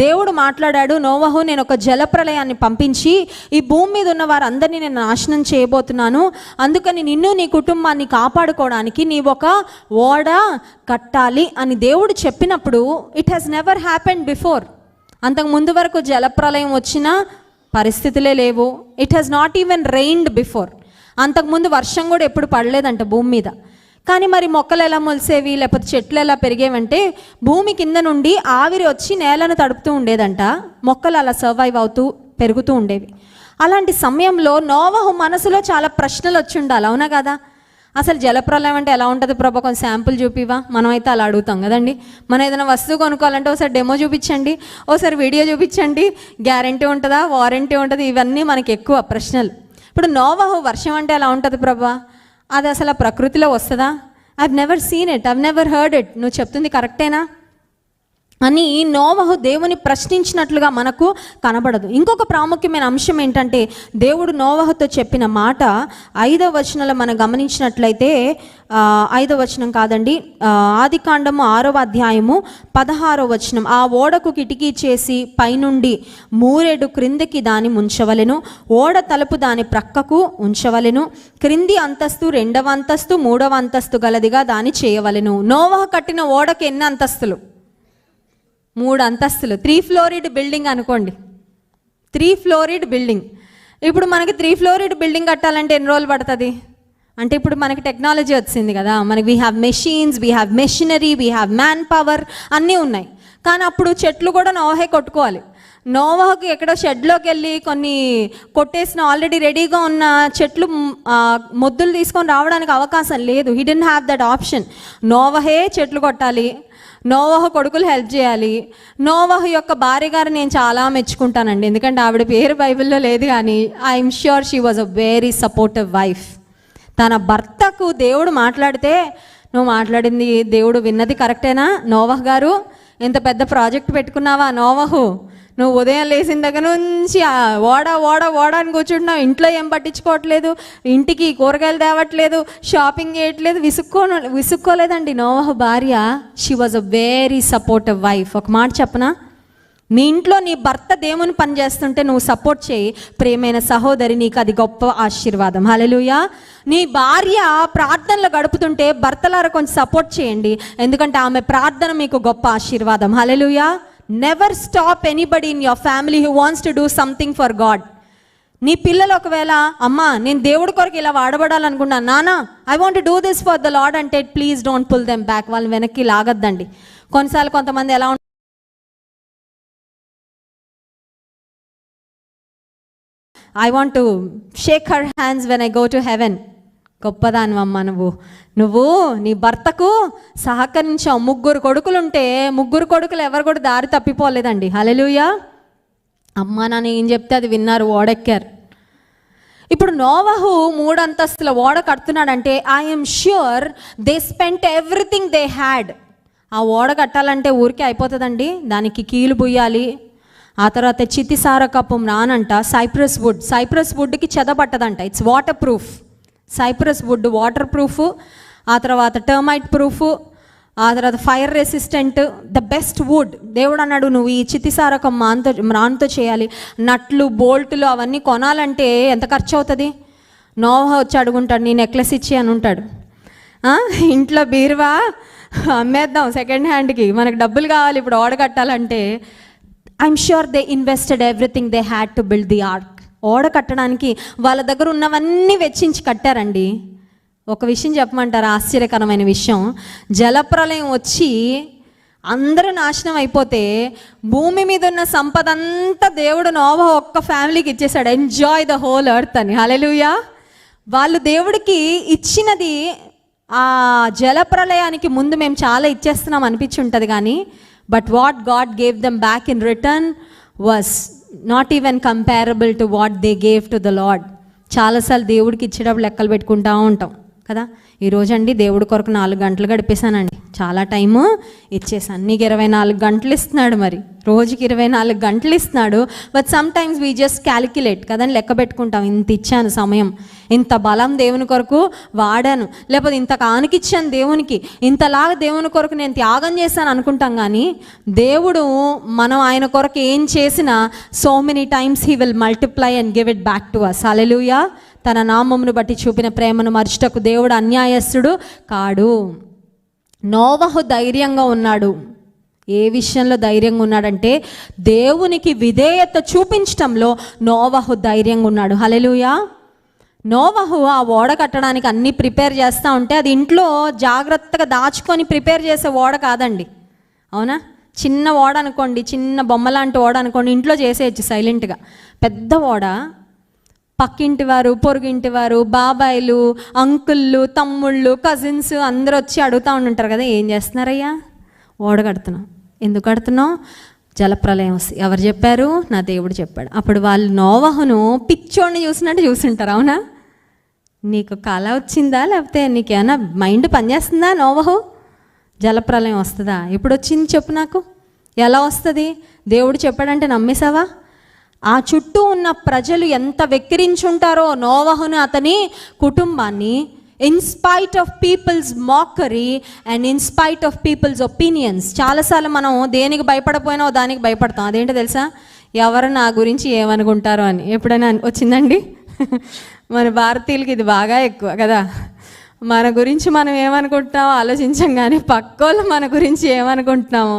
దేవుడు మాట్లాడాడు, నోవహు నేను ఒక జలప్రలయాన్ని పంపించి ఈ భూమి మీద ఉన్న వారందరినీ నేను నాశనం చేయబోతున్నాను, అందుకని నిన్ను నీ కుటుంబాన్ని కాపాడుకోవడానికి నీ ఒక ఓడ కట్టాలి అని దేవుడు చెప్పినప్పుడు it has never happened before. అంతకు ముందు వరకు జలప్రలయం వచ్చిన పరిస్థితులే లేవు. It has not even reigned before. అంతకుముందు వర్షం కూడా ఎప్పుడు పడలేదంట భూమి మీద. కానీ మరి మొక్కలు ఎలా మొలిసేవి, లేకపోతే చెట్లు ఎలా పెరిగేవంటే భూమి కింద నుండి ఆవిరి వచ్చి నేలను తడుపుతూ ఉండేదంట, మొక్కలు అలా సర్వైవ్ అవుతూ పెరుగుతూ ఉండేవి. అలాంటి సమయంలో నోవహు మనసులో చాలా ప్రశ్నలు వచ్చి ఉండాలి, అవునా కదా? అసలు జలప్రలయం అంటే ఎలా ఉంటుంది ప్రభా, కొంచెం శాంపుల్ చూపివా? మనం అయితే అలా అడుగుతాం కదండి. మనం ఏదైనా వస్తువు కొనుక్కోవాలంటే ఒకసారి డెమో చూపించండి, ఒకసారి వీడియో చూపించండి, గ్యారంటీ ఉంటుందా, వారంటీ ఉంటుంది, ఇవన్నీ మనకి ఎక్కువ ప్రశ్నలు. ఇప్పుడు నోవహు వర్షం అంటే ఎలా ఉంటుంది ప్రభా, అది అసలు ప్రకృతిలో వస్తుందా? I've never seen it, I've never heard it, నువ్వు చెప్తుంది కరెక్టేనా అని నోవహు దేవుని ప్రశ్నించినట్లుగా మనకు కనబడదు. ఇంకొక ప్రాముఖ్యమైన అంశం ఏంటంటే, దేవుడు నోవహుతో చెప్పిన మాట 5వ వచనంలో మనం గమనించినట్లయితే, 5వ వచనం కాదండి, ఆదికాండము 6వ అధ్యాయము 16వ వచనం, ఆ ఓడకు కిటికీ చేసి పైనుండి మూరెడు క్రిందికి దాని ఉంచవలెను, ఓడ తలుపు దాని ప్రక్కకు ఉంచవలెను, క్రింది అంతస్తు 2వ అంతస్తు 3వ అంతస్తు గలదిగా దాన్ని చేయవలెను. నోవహు కట్టిన ఓడకు ఎన్ని అంతస్తులు? 3 అంతస్తులు. 3 ఫ్లోరిడ్ బిల్డింగ్ అనుకోండి, 3 ఫ్లోరిడ్ బిల్డింగ్. ఇప్పుడు మనకి 3 ఫ్లోరిడ్ బిల్డింగ్ కట్టాలంటే ఎన్ని రోజులు పడుతుంది అంటే, ఇప్పుడు మనకి టెక్నాలజీ వచ్చింది కదా, మనకి we have machines, we have machinery, we have man power, అన్నీ ఉన్నాయి. కానీ అప్పుడు చెట్లు కూడా నోవహే కొట్టుకోవాలి. నోవహుకి ఎక్కడో షెడ్లోకి వెళ్ళి కొన్ని కొట్టేసిన ఆల్రెడీ రెడీగా ఉన్న చెట్లు మొద్దులు తీసుకొని రావడానికి అవకాశం లేదు. He didn't have that option. నోవహే చెట్లు కొట్టాలి, నోవహు కొడుకులు హెల్ప్ చేయాలి. నోవహు యొక్క భార్య గారు నేను చాలా మెచ్చుకుంటానండి, ఎందుకంటే ఆవిడ పేరు బైబిల్లో లేదు, కానీ I'm sure she was a very supportive wife. తన భర్తకు దేవుడు మాట్లాడితే, నువ్వు మాట్లాడింది దేవుడు విన్నది కరెక్టేనా నోవహు గారు? ఎంత పెద్ద ప్రాజెక్ట్ పెట్టుకున్నావా నోవహు? నువ్వు ఉదయం లేచిన దగ్గర నుంచి ఓడ అని కూర్చుంటున్నావు, ఇంట్లో ఏం పట్టించుకోవట్లేదు, ఇంటికి కూరగాయలు తేవట్లేదు, షాపింగ్ చేయట్లేదు, విసుక్కోలేదండి నోవహు భార్య. She was a very supportive wife. ఒక మాట చెప్పనా, మీ ఇంట్లో నీ భర్త దేవుని పని చేస్తుంటే నువ్వు సపోర్ట్ చేయి, ప్రియమైన సహోదరి, నీకు అది గొప్ప ఆశీర్వాదం. హల్లెలూయా. నీ భార్య ప్రార్థనలు గడుపుతుంటే భర్తలారా కొంచెం సపోర్ట్ చేయండి, ఎందుకంటే ఆమె ప్రార్థన మీకు గొప్ప ఆశీర్వాదం. హల్లెలూయా. Never stop anybody in your family who wants to do something for God. నీ పిల్లలు ఒకవేళ, అమ్మా నేను దేవుడి కొరకు ఇలా వాడబడాలనుకున్నాను, నానా I want to do this for the Lord అంటే, please don't pull them back. వాళ్ళని వెనక్కి లాగద్దండి. కొన్నిసార్లు కొంతమంది ఎలా I want to shake her hands when I go to heaven. గొప్పదానివమ్మ నువ్వు నీ భర్తకు సహకరించావు. 3 కొడుకులుంటే 3 కొడుకులు ఎవరు కూడా దారి తప్పిపోలేదండి. హల్లెలూయా. అమ్మ నాన్న ఏం చెప్తే అది విన్నారు, ఓడెక్కారు. ఇప్పుడు నోవహు 3 అంతస్తుల ఓడ కడుతున్నాడంటే I'm sure they spent everything they had. ఆ ఓడ కట్టాలంటే ఊరికే అయిపోతుందండి, దానికి కీలు బుయ్యాలి, ఆ తర్వాత చితిసార కప్పం రానంట, సైప్రస్ వుడ్కి చెదపట్టదంట, it's waterproof. Cypress wood waterproof, ఆ తర్వాత టర్మైట్ ప్రూఫ్, ఆ తర్వాత fire resistant, the best wood. దేవుడు అన్నాడు నువ్వు ఈ చితిసారకం రాన్తో చేయాలి. నట్లు బోల్టులు అవన్నీ కొనాలంటే ఎంత ఖర్చు అవుతుంది? నోవహు వచ్చి అడుగుంటాడు, నీ నెక్లెస్ ఇచ్చి అని ఉంటాడు. ఇంట్లో బీరువా అమ్మేద్దాం సెకండ్ హ్యాండ్కి, మనకు డబ్బులు కావాలి ఇప్పుడు ఓడ కట్టాలంటే. I'm sure they invested everything they had to build the ark. ఓడ కట్టడానికి వాళ్ళ దగ్గర ఉన్నవన్నీ వెచ్చించి కట్టారండి. ఒక విషయం చెప్పమంటారు, ఆశ్చర్యకరమైన విషయం. జలప్రలయం వచ్చి అందరూ నాశనం అయిపోతే భూమి మీద ఉన్న సంపద అంతా దేవుడు నోవహు ఒక్క ఫ్యామిలీకి ఇచ్చేసాడు. ఎంజాయ్ ద హోల్ ఎర్త్ అని. హల్లెలూయా. వాళ్ళు దేవుడికి ఇచ్చినది ఆ జలప్రలయానికి ముందు మేము చాలా ఇచ్చేస్తున్నాం అనిపించి ఉంటుంది, కానీ but what God gave them back in return was not even comparable to what they gave to the lord. చాలాసార్లు దేవుడికి ఇచ్చేటప్పుడు లెక్కలు పెట్టుకుంటూ ఉంటాం కదా. ఈరోజండి దేవుడి కొరకు 4 గంటలు గడిపేశానండి, చాలా టైము ఇచ్చేసాను. నీకు 24 గంటలు ఇస్తున్నాడు, మరి రోజుకి 24 గంటలు ఇస్తున్నాడు. But some times we just calculate కదని లెక్క పెట్టుకుంటాం, ఇంత ఇచ్చాను సమయం, ఇంత బలం దేవుని కొరకు వాడాను, లేకపోతే ఇంత కానుకిచ్చాను దేవునికి, ఇంతలాగా దేవుని కొరకు నేను త్యాగం చేశాను అనుకుంటాం. కానీ దేవుడు మనం ఆయన కొరకు ఏం చేసినా so many times he will multiply and give it back to us. హల్లెలూయా. తన నామమును బట్టి చూపిన ప్రేమను మర్చుటకు దేవుడు అన్యాయస్తుడు కాడు. నోవహు ధైర్యంగా ఉన్నాడు. ఏ విషయంలో ధైర్యంగా ఉన్నాడంటే దేవునికి విధేయత చూపించటంలో నోవహు ధైర్యంగా ఉన్నాడు. హల్లెలూయా. నోవహు ఆ ఓడ కట్టడానికి అన్నీ ప్రిపేర్ చేస్తూ ఉంటే అది ఇంట్లో జాగ్రత్తగా దాచుకొని ప్రిపేర్ చేసే ఓడ కాదండి, అవునా? చిన్న ఓడ అనుకోండి, చిన్న బొమ్మ లాంటి ఓడ అనుకోండి, ఇంట్లో చేసేయచ్చు సైలెంట్గా. పెద్ద ఓడ పక్కింటి వారు, పొరుగింటి వారు, బాబాయిలు, అంకుళ్ళు, తమ్ముళ్ళు, కజిన్స్ అందరూ వచ్చి అడుగుతూ ఉంటారు కదా, ఏం చేస్తున్నారయ్యా? ఓడ కడుతున్నాం. ఎందుకు కడుతున్నావు? జలప్రలయం వస్తుంది. ఎవరు చెప్పారు? నా దేవుడు చెప్పాడు. అప్పుడు వాళ్ళు నోవహును పిచ్చోడిని చూసినట్టు చూసుంటారు, అవునా? నీకు కళ వచ్చిందా, లేకపోతే నీకేమైనా మైండ్ పనిచేస్తుందా? నోవహు, జలప్రలయం వస్తుందా? ఎప్పుడు వచ్చింది చెప్పు నాకు. ఎలా వస్తుంది? దేవుడు చెప్పాడంటే నమ్మేశావా? ఆ చుట్టూ ఉన్న ప్రజలు ఎంత వెక్కిరించుంటారో నోవహును అతని కుటుంబాన్ని, in spite of people's mockery and in spite of people's opinions. చాలాసార్లు మనం దేనికి భయపడపోయినా దానికి భయపడతాం. అదేంటో తెలుసా? ఎవరు నా గురించి ఏమనుకుంటారో అని. ఎప్పుడైనా వచ్చిందండి? మన భారతీయులకి ఇది బాగా ఎక్కువ కదా. మన గురించి మనం ఏమనుకుంటున్నామో ఆలోచించాం, కానీ పక్కోళ్ళు మన గురించి ఏమనుకుంటున్నామో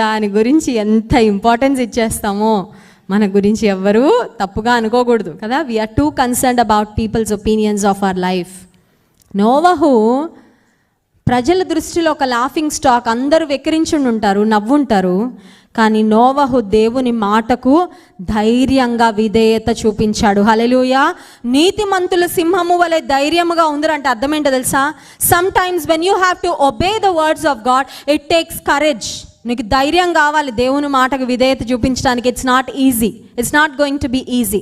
దాని గురించి ఎంత ఇంపార్టెన్స్ ఇచ్చేస్తామో. మన గురించి ఎవ్వరూ తప్పుగా అనుకోకూడదు కదా. We are too concerned about people's opinions of our life. నోవహు ప్రజల దృష్టిలో ఒక లాఫింగ్ స్టాక్. అందరూ వెక్కిరించుండి ఉంటారు, నవ్వుంటారు. కానీ నోవహు దేవుని మాటకు ధైర్యంగా విధేయత చూపించాడు. హల్లెలూయా. నీతిమంతుల సింహము వలె ధైర్యముగా ఉందరంటే అర్థం ఏంటో తెలుసా? Some times when you have to obey the words of God, it takes courage. నీకు ధైర్యం కావాలి దేవుని మాటకు విధేయత చూపించడానికి. It's not easy, it's not going to be easy.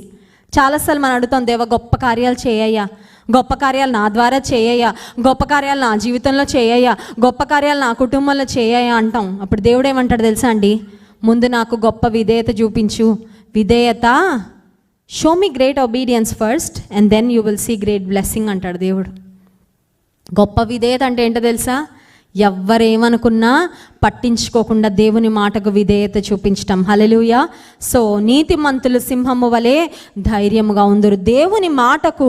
చాలాసార్లు మనం అడుగుతాం, దేవా గొప్ప కార్యాలు చేయయ్యా, గొప్ప కార్యాలు నా ద్వారా చేయయ్యా, గొప్ప కార్యాలు నా జీవితంలో చేయయ్యా, గొప్ప కార్యాలు నా కుటుంబంలో చేయయ్యా అంటాం. అప్పుడు దేవుడు ఏమంటాడు తెలుసా అండి? ముందు నాకు గొప్ప విధేయత చూపించు. విధేయత, show me great obedience first and then you will see great blessing అంటాడు దేవుడు. గొప్ప విధేయత అంటే ఏంటో తెలుసా? ఎవ్వరేమనుకున్నా పట్టించుకోకుండా దేవుని మాటకు విధేయత చూపించటం. హల్లెలూయా. సో నీతిమంతులు సింహము వలె ధైర్యముగా ఉందరు. దేవుని మాటకు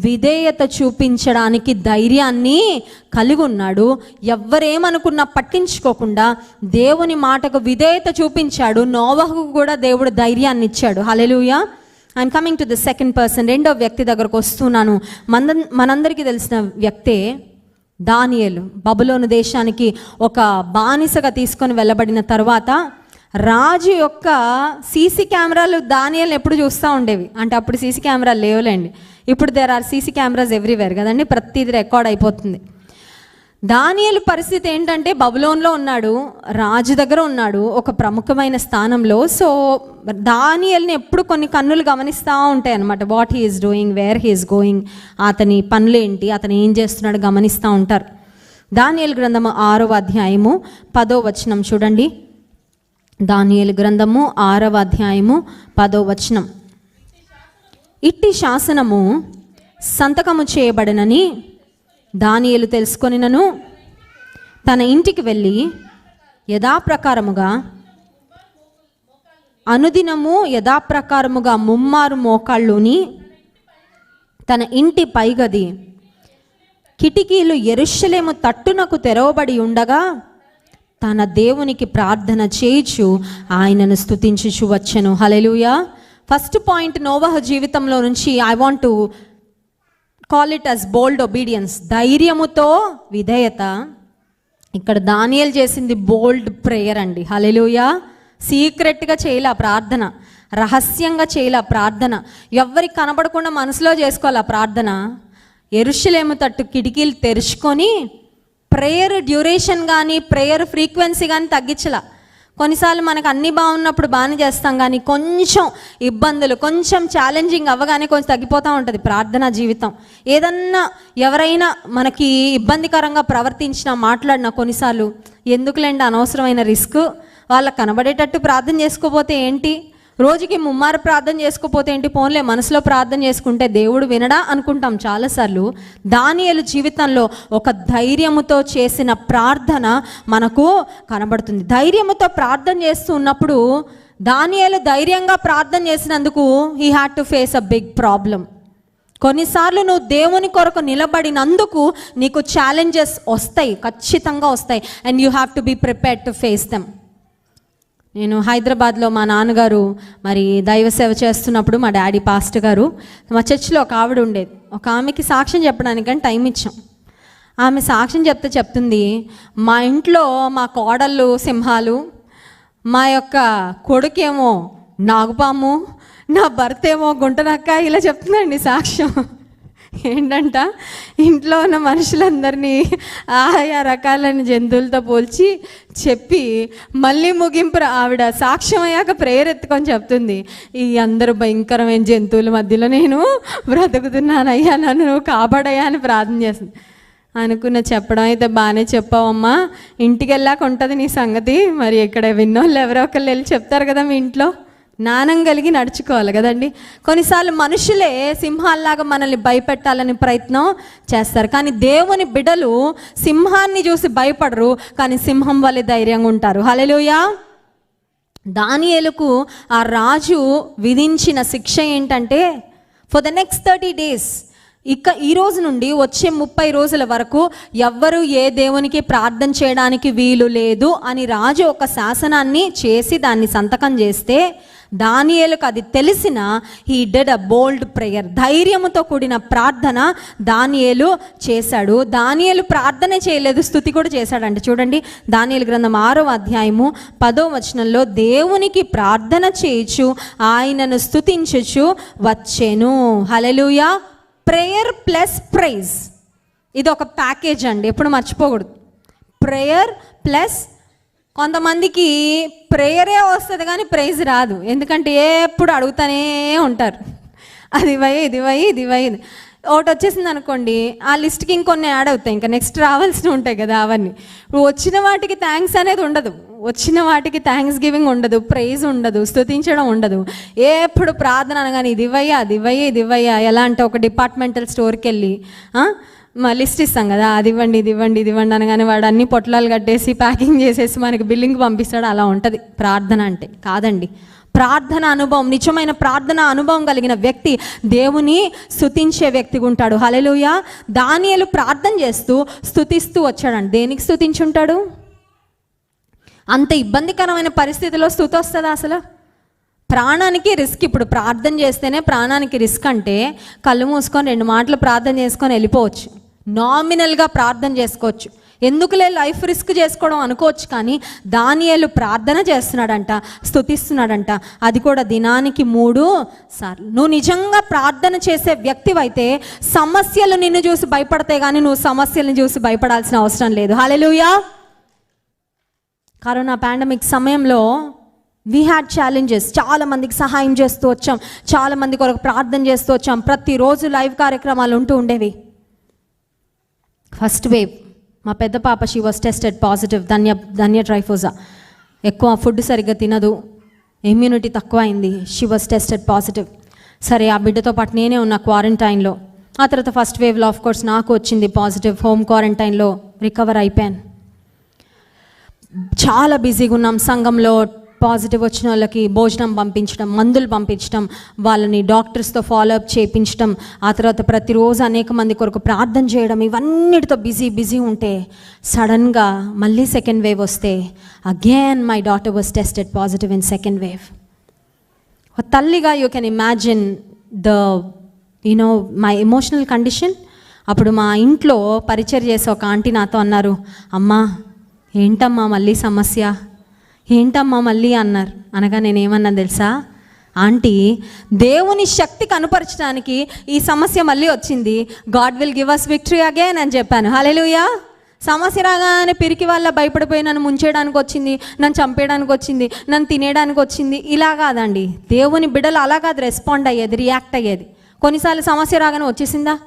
విధేయత చూపించడానికి ధైర్యాన్ని కలిగి ఉన్నాడు. ఎవ్వరేమనుకున్నా పట్టించుకోకుండా దేవుని మాటకు విధేయత చూపించాడు. నోవహుకు కూడా దేవుడు ధైర్యాన్ని ఇచ్చాడు. హల్లెలూయా. I'm coming to the second person. రెండో వ్యక్తి దగ్గరకు వస్తున్నాను. మనందరికీ తెలిసిన వ్యక్తే దానియేలు. బబులోను దేశానికి ఒక బానిసగా తీసుకొని వెళ్ళబడిన తర్వాత రాజు యొక్క సీసీ కెమెరాలు దానియేలు ఎప్పుడు చూస్తూ ఉండేవి. అంటే అప్పుడు సీసీ కెమెరాలు లేవులేండి, ఇప్పుడు there are CC cameras everywhere కదండి, ప్రతిదీ రికార్డ్ అయిపోతుంది. దానియేలు పరిస్థితి ఏంటంటే బబులోన్లో ఉన్నాడు, రాజు దగ్గర ఉన్నాడు, ఒక ప్రముఖమైన స్థానంలో. సో దానియేలుని ఎప్పుడు కొన్ని కన్నులు గమనిస్తూ ఉంటాయి అన్నమాట. What he is doing, where he is going, అతని పనులు ఏంటి, అతను ఏం చేస్తున్నాడు గమనిస్తూ ఉంటారు. దానియేలు గ్రంథము 6వ అధ్యాయము 10వ వచనం చూడండి. దానియేలు గ్రంథము 6వ అధ్యాయము 10వ వచనం. ఇట్టి శాసనము సంతకము చేయబడినని దానియేలు తెలుసుకొనినను తన ఇంటికి వెళ్ళి యథాప్రకారముగా అనుదినము యథాప్రకారముగా ముమ్మారు మోకాళ్ళుని తన ఇంటి పైగది కిటికీలు యెరూషలేము తట్టునకు తెరవబడి ఉండగా తన దేవునికి ప్రార్థన చేయుచు ఆయనను స్తుతించుచు వచ్చెను. హల్లెలూయా. ఫస్ట్ పాయింట్ నోవహు జీవితంలో నుంచి I want to call it as bold obedience. ధైర్యముతో విధేయత. ఇక్కడ దానియేలు చేసింది బోల్డ్ ప్రేయర్ అండి. హల్లెలూయా. సీక్రెట్గా చేయలే ప్రార్థన, రహస్యంగా చేయలే ప్రార్థన, ఎవ్వరికి కనబడకుండా మనసులో చేసుకోవాలి ఆ ప్రార్థన. యెరూషలేము తట్టు కిటికీలు తెరుచుకొని ప్రేయర్ డ్యూరేషన్ కానీ ప్రేయర్ ఫ్రీక్వెన్సీ కానీ తగ్గించలా. కొన్నిసార్లు మనకు అన్నీ బాగున్నప్పుడు బాగానే చేస్తాం, కానీ కొంచెం ఇబ్బందులు, కొంచెం ఛాలెంజింగ్ అవ్వగానే కొంచెం తగ్గిపోతూ ఉంటుంది ప్రార్థనా జీవితం. ఏదన్నా ఎవరైనా మనకి ఇబ్బందికరంగా ప్రవర్తించినా మాట్లాడినా కొన్నిసార్లు ఎందుకులేండి అనవసరమైన రిస్క్, వాళ్ళకి కనబడేటట్టు ప్రార్థన చేసుకోపోతే ఏంటి, రోజుకి ముమ్మారు ప్రార్థన చేసుకోపోతే ఏంటి, పోన్లే మనసులో ప్రార్థన చేసుకుంటే దేవుడు వినడా అనుకుంటాం చాలాసార్లు. దానియేలు జీవితంలో ఒక ధైర్యముతో చేసిన ప్రార్థన మనకు కనబడుతుంది. ధైర్యముతో ప్రార్థన చేస్తూ ఉన్నప్పుడు దానియేలు ధైర్యంగా ప్రార్థన చేసినందుకు he had to face a big problem. కొన్నిసార్లు నువ్వు దేవుని కొరకు నిలబడినందుకు నీకు ఛాలెంజెస్ వస్తాయి, ఖచ్చితంగా వస్తాయి. And you have to be prepared to face them. నేను హైదరాబాద్లో మా నాన్నగారు మరి దైవ సేవ చేస్తున్నప్పుడు మా డాడీ పాస్టర్ గారు, మా చర్చిలో ఒక ఆవిడ ఉండేది. ఒక ఆమెకి సాక్ష్యం చెప్పడానికని టైం ఇచ్చాం. ఆమె సాక్ష్యం చెప్తుంది, మా ఇంట్లో మా కోడళ్ళు సింహాలు, మా యొక్క కొడుకేమో నాగుపాము, నా భర్త ఏమో గుంటనక్క, ఇలా చెప్తుందండి సాక్ష్యం. ఏంటంట, ఇంట్లో ఉన్న మనుషులందరినీ ఆయా రకాలైన జంతువులతో పోల్చి చెప్పి మళ్ళీ ముగింపు ఆవిడ సాక్ష్యం అయ్యాక ప్రేయర్ ఎత్తుకొని చెప్తుంది, ఈ అందరూ భయంకరమైన జంతువుల మధ్యలో నేను బ్రతుకుతున్నాను అయ్యా, నన్ను నువ్వు కాపాడయ్యా అని ప్రార్థన చేస్తుంది. అనుకున్న చెప్పడం అయితే బాగానే చెప్పావమ్మా, ఇంటికి వెళ్ళాక ఉంటుంది నీ సంగతి. మరి ఇక్కడ విన్నోళ్ళు ఎవరో ఒకళ్ళు వెళ్ళి చెప్తారు కదా మీ ఇంట్లో. జ్ఞానం కలిగి నడుచుకోవాలి కదండి. కొన్నిసార్లు మనుషులే సింహాల్లాగా మనల్ని భయపెట్టాలని ప్రయత్నం చేస్తారు, కానీ దేవుని బిడ్డలు సింహాన్ని చూసి భయపడరు, కానీ సింహం వల్లే ధైర్యంగా ఉంటారు. హల్లెలూయా. దానియేలుకు ఆ రాజు విధించిన శిక్ష ఏంటంటే, ఫర్ ద నెక్స్ట్ 30 days, ఇక ఈ రోజు నుండి వచ్చే 30 రోజుల వరకు ఎవ్వరూ ఏ దేవునికి ప్రార్థన చేయడానికి వీలు లేదు అని రాజు ఒక శాసనాన్ని చేసి దాన్ని సంతకం చేస్తే, దానియేలుకు అది తెలిసిన he did a bold prayer. ధైర్యముతో కూడిన ప్రార్థన దానియేలు చేశాడు. దానియేలు ప్రార్థన చేయలేదు, స్తుతి కూడా చేశాడంట. చూడండి, దానియేలు గ్రంథం 6వ అధ్యాయము 10వ వచనంలో, దేవునికి ప్రార్థన చేయుచు ఆయనను స్తుతించుచు వచ్చెను. హల్లెలూయా. ప్రేయర్ ప్లస్ ప్రైజ్, ఇది ఒక ప్యాకేజ్ అండి, ఎప్పుడు మర్చిపోకూడదు. ప్రేయర్ ప్లస్, కొంతమందికి ప్రేయరే వస్తుంది కానీ ప్రైజ్ రాదు, ఎందుకంటే ఎప్పుడు అడుగుతానే ఉంటారు, అది వయ్యి ఇది వయ్యి ఇది వయ్యి. ఒకటి వచ్చేసింది అనుకోండి, ఆ లిస్ట్కి ఇంకొన్ని యాడ్ అవుతాయి, ఇంకా నెక్స్ట్ రావాల్సినవి ఉంటాయి కదా అవన్నీ. ఇప్పుడు వచ్చిన వాటికి థ్యాంక్స్ అనేది ఉండదు, వచ్చిన వాటికి థ్యాంక్స్ గివింగ్ ఉండదు, ప్రైజ్ ఉండదు, స్తుతించడం ఉండదు. ఎప్పుడు ప్రార్థన అనగానే ఇది ఇవ్వయ్యా అది ఇవ్వయ్యా ఇది ఇవ్వయ్యా. ఎలా అంటే ఒక డిపార్ట్మెంటల్ స్టోర్కి వెళ్ళి లిస్ట్ ఇస్తాం కదా, అది ఇవ్వండి ఇది ఇవ్వండి ఇది ఇవ్వండి అనగానే వాడు అన్ని పొట్లాలు కట్టేసి ప్యాకింగ్ చేసేసి మనకి బిల్లింగ్ పంపిస్తాడు. అలా ఉంటుంది ప్రార్థన అంటే. కాదండి, ప్రార్థన అనుభవం, నిజమైన ప్రార్థన అనుభవం కలిగిన వ్యక్తి దేవుని స్తుతించే వ్యక్తిగా ఉంటాడు. హల్లెలూయా. దానియేలు ప్రార్థన చేస్తూ స్తుతిస్తూ వచ్చాడండి. దేనికి స్తుతించుంటాడు? అంత ఇబ్బందికరమైన పరిస్థితిలో స్తుతి వస్తుందా అసలు? ప్రాణానికి రిస్క్. ఇప్పుడు ప్రార్థన చేస్తేనే ప్రాణానికి రిస్క్ అంటే కళ్ళు మూసుకొని 2 మాటలు ప్రార్థన చేసుకొని వెళ్ళిపోవచ్చు, నామినల్గా ప్రార్థన చేసుకోవచ్చు, ఎందుకులే లైఫ్ రిస్క్ చేసుకోవడం అనుకోవచ్చు. కానీ దానియేలు ప్రార్థన చేస్తున్నాడంట, స్తుతిస్తున్నాడంట, అది కూడా దినానికి 3 సార్లు. నువ్వు నిజంగా ప్రార్థన చేసే వ్యక్తివైతే సమస్యలు నిన్ను చూసి భయపడతాయి, కానీ నువ్వు సమస్యలను చూసి భయపడాల్సిన అవసరం లేదు. హల్లెలూయా. కరోనా పాండమిక్ సమయంలో వీ హ్యాడ్ ఛాలెంజెస్. చాలామందికి సహాయం చేస్తూ వచ్చాం, చాలామంది కొరకు ప్రార్థన చేస్తూ వచ్చాం, ప్రతిరోజు లైవ్ కార్యక్రమాలు ఉంటూ ఉండేవి. ఫస్ట్ వేవ్ మా పెద్ద పాప, షీ వాజ్ టెస్టెడ్ పాజిటివ్. ధన్య ట్రైఫోజా. ఎక్కువ ఫుడ్ సరిగ్గా తినదు, ఇమ్యూనిటీ తక్కువ అయింది, షీ వాజ్ టెస్టెడ్ పాజిటివ్. సరే, ఆ బిడ్డతో పాటు నేనే ఉన్నా క్వారంటైన్లో. ఆ తర్వాత ఫస్ట్ వేవ్లో ఆఫ్ కోర్స్ నాకు వచ్చింది పాజిటివ్. హోమ్ క్వారంటైన్లో రికవర్ అయిపోయాను. చాలా బిజీగా ఉన్నాం. సంఘంలో పాజిటివ్ వచ్చిన వాళ్ళకి భోజనం పంపించడం, మందులు పంపించడం, వాళ్ళని డాక్టర్స్తో ఫాలోఅప్ చేయించడం, ఆ తర్వాత ప్రతిరోజు అనేక మంది కొరకు ప్రార్థన చేయడం, ఇవన్నిటితో బిజీ ఉంటే సడన్గా మళ్ళీ సెకండ్ వేవ్ వస్తే again my daughter was tested positive in second wave. తల్లిగా you can imagine my emotional condition. అప్పుడు మా ఇంట్లో పరిచయం చేసే ఒక ఆంటీ నాతో అన్నారు, అమ్మా ఏంటమ్మా మళ్ళీ సమస్య, ఏంటమ్మా మళ్ళీ అన్నారు. అనగా నేనేమన్నా తెలుసా, ఆంటీ దేవుని శక్తి కనుపరచడానికి ఈ సమస్య మళ్ళీ వచ్చింది, God will give us victory again అని చెప్పాను. హల్లెలూయా. సమస్య రాగానే పిరికి వాళ్ళ భయపడిపోయి నన్ను ముంచేయడానికి వచ్చింది, నన్ను చంపేయడానికి వచ్చింది, నన్ను తినేయడానికి వచ్చింది, ఇలా కాదండి. దేవుని బిడ్డలు అలా కాదు రెస్పాండ్ అయ్యేది, రియాక్ట్ అయ్యేది. కొన్నిసార్లు సమస్య రాగానే వచ్చేసిందా,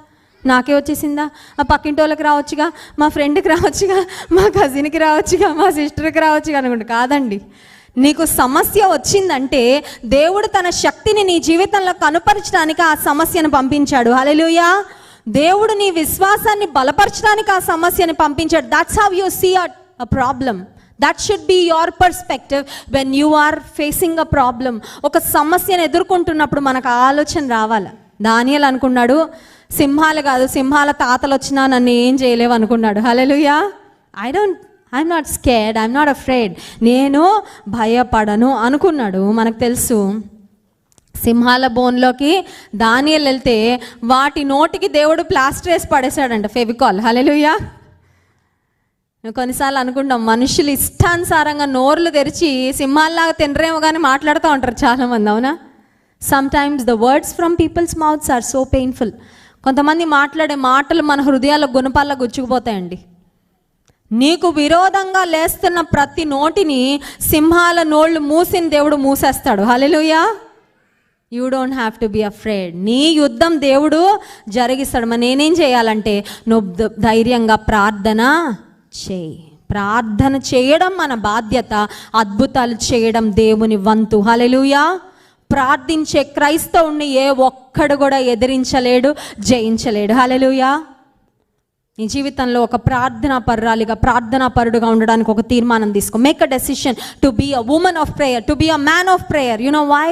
నాకే వచ్చేసిందా, ఆ పక్కింటి వాళ్ళకి రావచ్చుగా, మా ఫ్రెండ్కి రావచ్చుగా, మా కజిన్కి రావచ్చుగా, మా సిస్టర్కి రావచ్చుగా అనుకుంటా. కాదండి, నీకు సమస్య వచ్చిందంటే దేవుడు తన శక్తిని నీ జీవితంలో కనుపరచడానికి ఆ సమస్యను పంపించాడు. హల్లెలూయా. దేవుడు నీ విశ్వాసాన్ని బలపరచడానికి ఆ సమస్యని పంపించాడు. That's how you see a problem. That should be your perspective when you are facing a problem. ఒక సమస్యను ఎదుర్కొంటున్నప్పుడు మనకు ఆలోచన రావాలి. దానియేలు అనుకున్నాడు, సింహాలు కాదు, సింహాల తాతలు వచ్చినా నన్ను ఏం చేయలేవు అనుకున్నాడు. హల్లెలూయా. I'm not scared, I'm not afraid, నేను భయపడను అనుకున్నాడు. మనకు తెలుసు సింహాల బోన్లోకి దానియేలు వెళ్తే వాటి నోటికి దేవుడు ప్లాస్టర్ వేసి పడేశాడంట, ఫెవికాల్. హల్లెలూయా. కొన్నిసార్లు అనుకుంటాం మనుషులు ఇష్టానుసారంగా నోర్లు తెరిచి సింహాల్లాగా తినరేమో కానీ మాట్లాడుతూ ఉంటారు చాలామంది, అవునా? Sometimes the words from people's mouths are so painful. కొంతమంది మాట్లాడే మాటలు మన హృదయాల గుణపాల్లో గుచ్చుకుపోతాయండి. నీకు విరోధంగా లేస్తున్న ప్రతి నోటిని సింహాల నోళ్ళు మూసిన దేవుడు మూసేస్తాడు. హల్లెలూయా. You don't have to be afraid. నీ యుద్ధం దేవుడు జరిగిస్తాడు. మరి నేనేం చేయాలంటే నువ్వు ధైర్యంగా ప్రార్థన చేయి. ప్రార్థన చేయడం మన బాధ్యత, అద్భుతాలు చేయడం దేవుని వంతు. హల్లెలూయా. ప్రార్థించే క్రైస్తవుని ఏ ఒక్కడు కూడా ఎదిరించలేడు, జయించలేడు. హల్లెలూయా. నీ జీవితంలో ఒక ప్రార్థనా పరుడుగా ఉండడానికి ఒక తీర్మానం తీసుకో. Make a decision to be a woman of prayer, to be a man of prayer. You know why?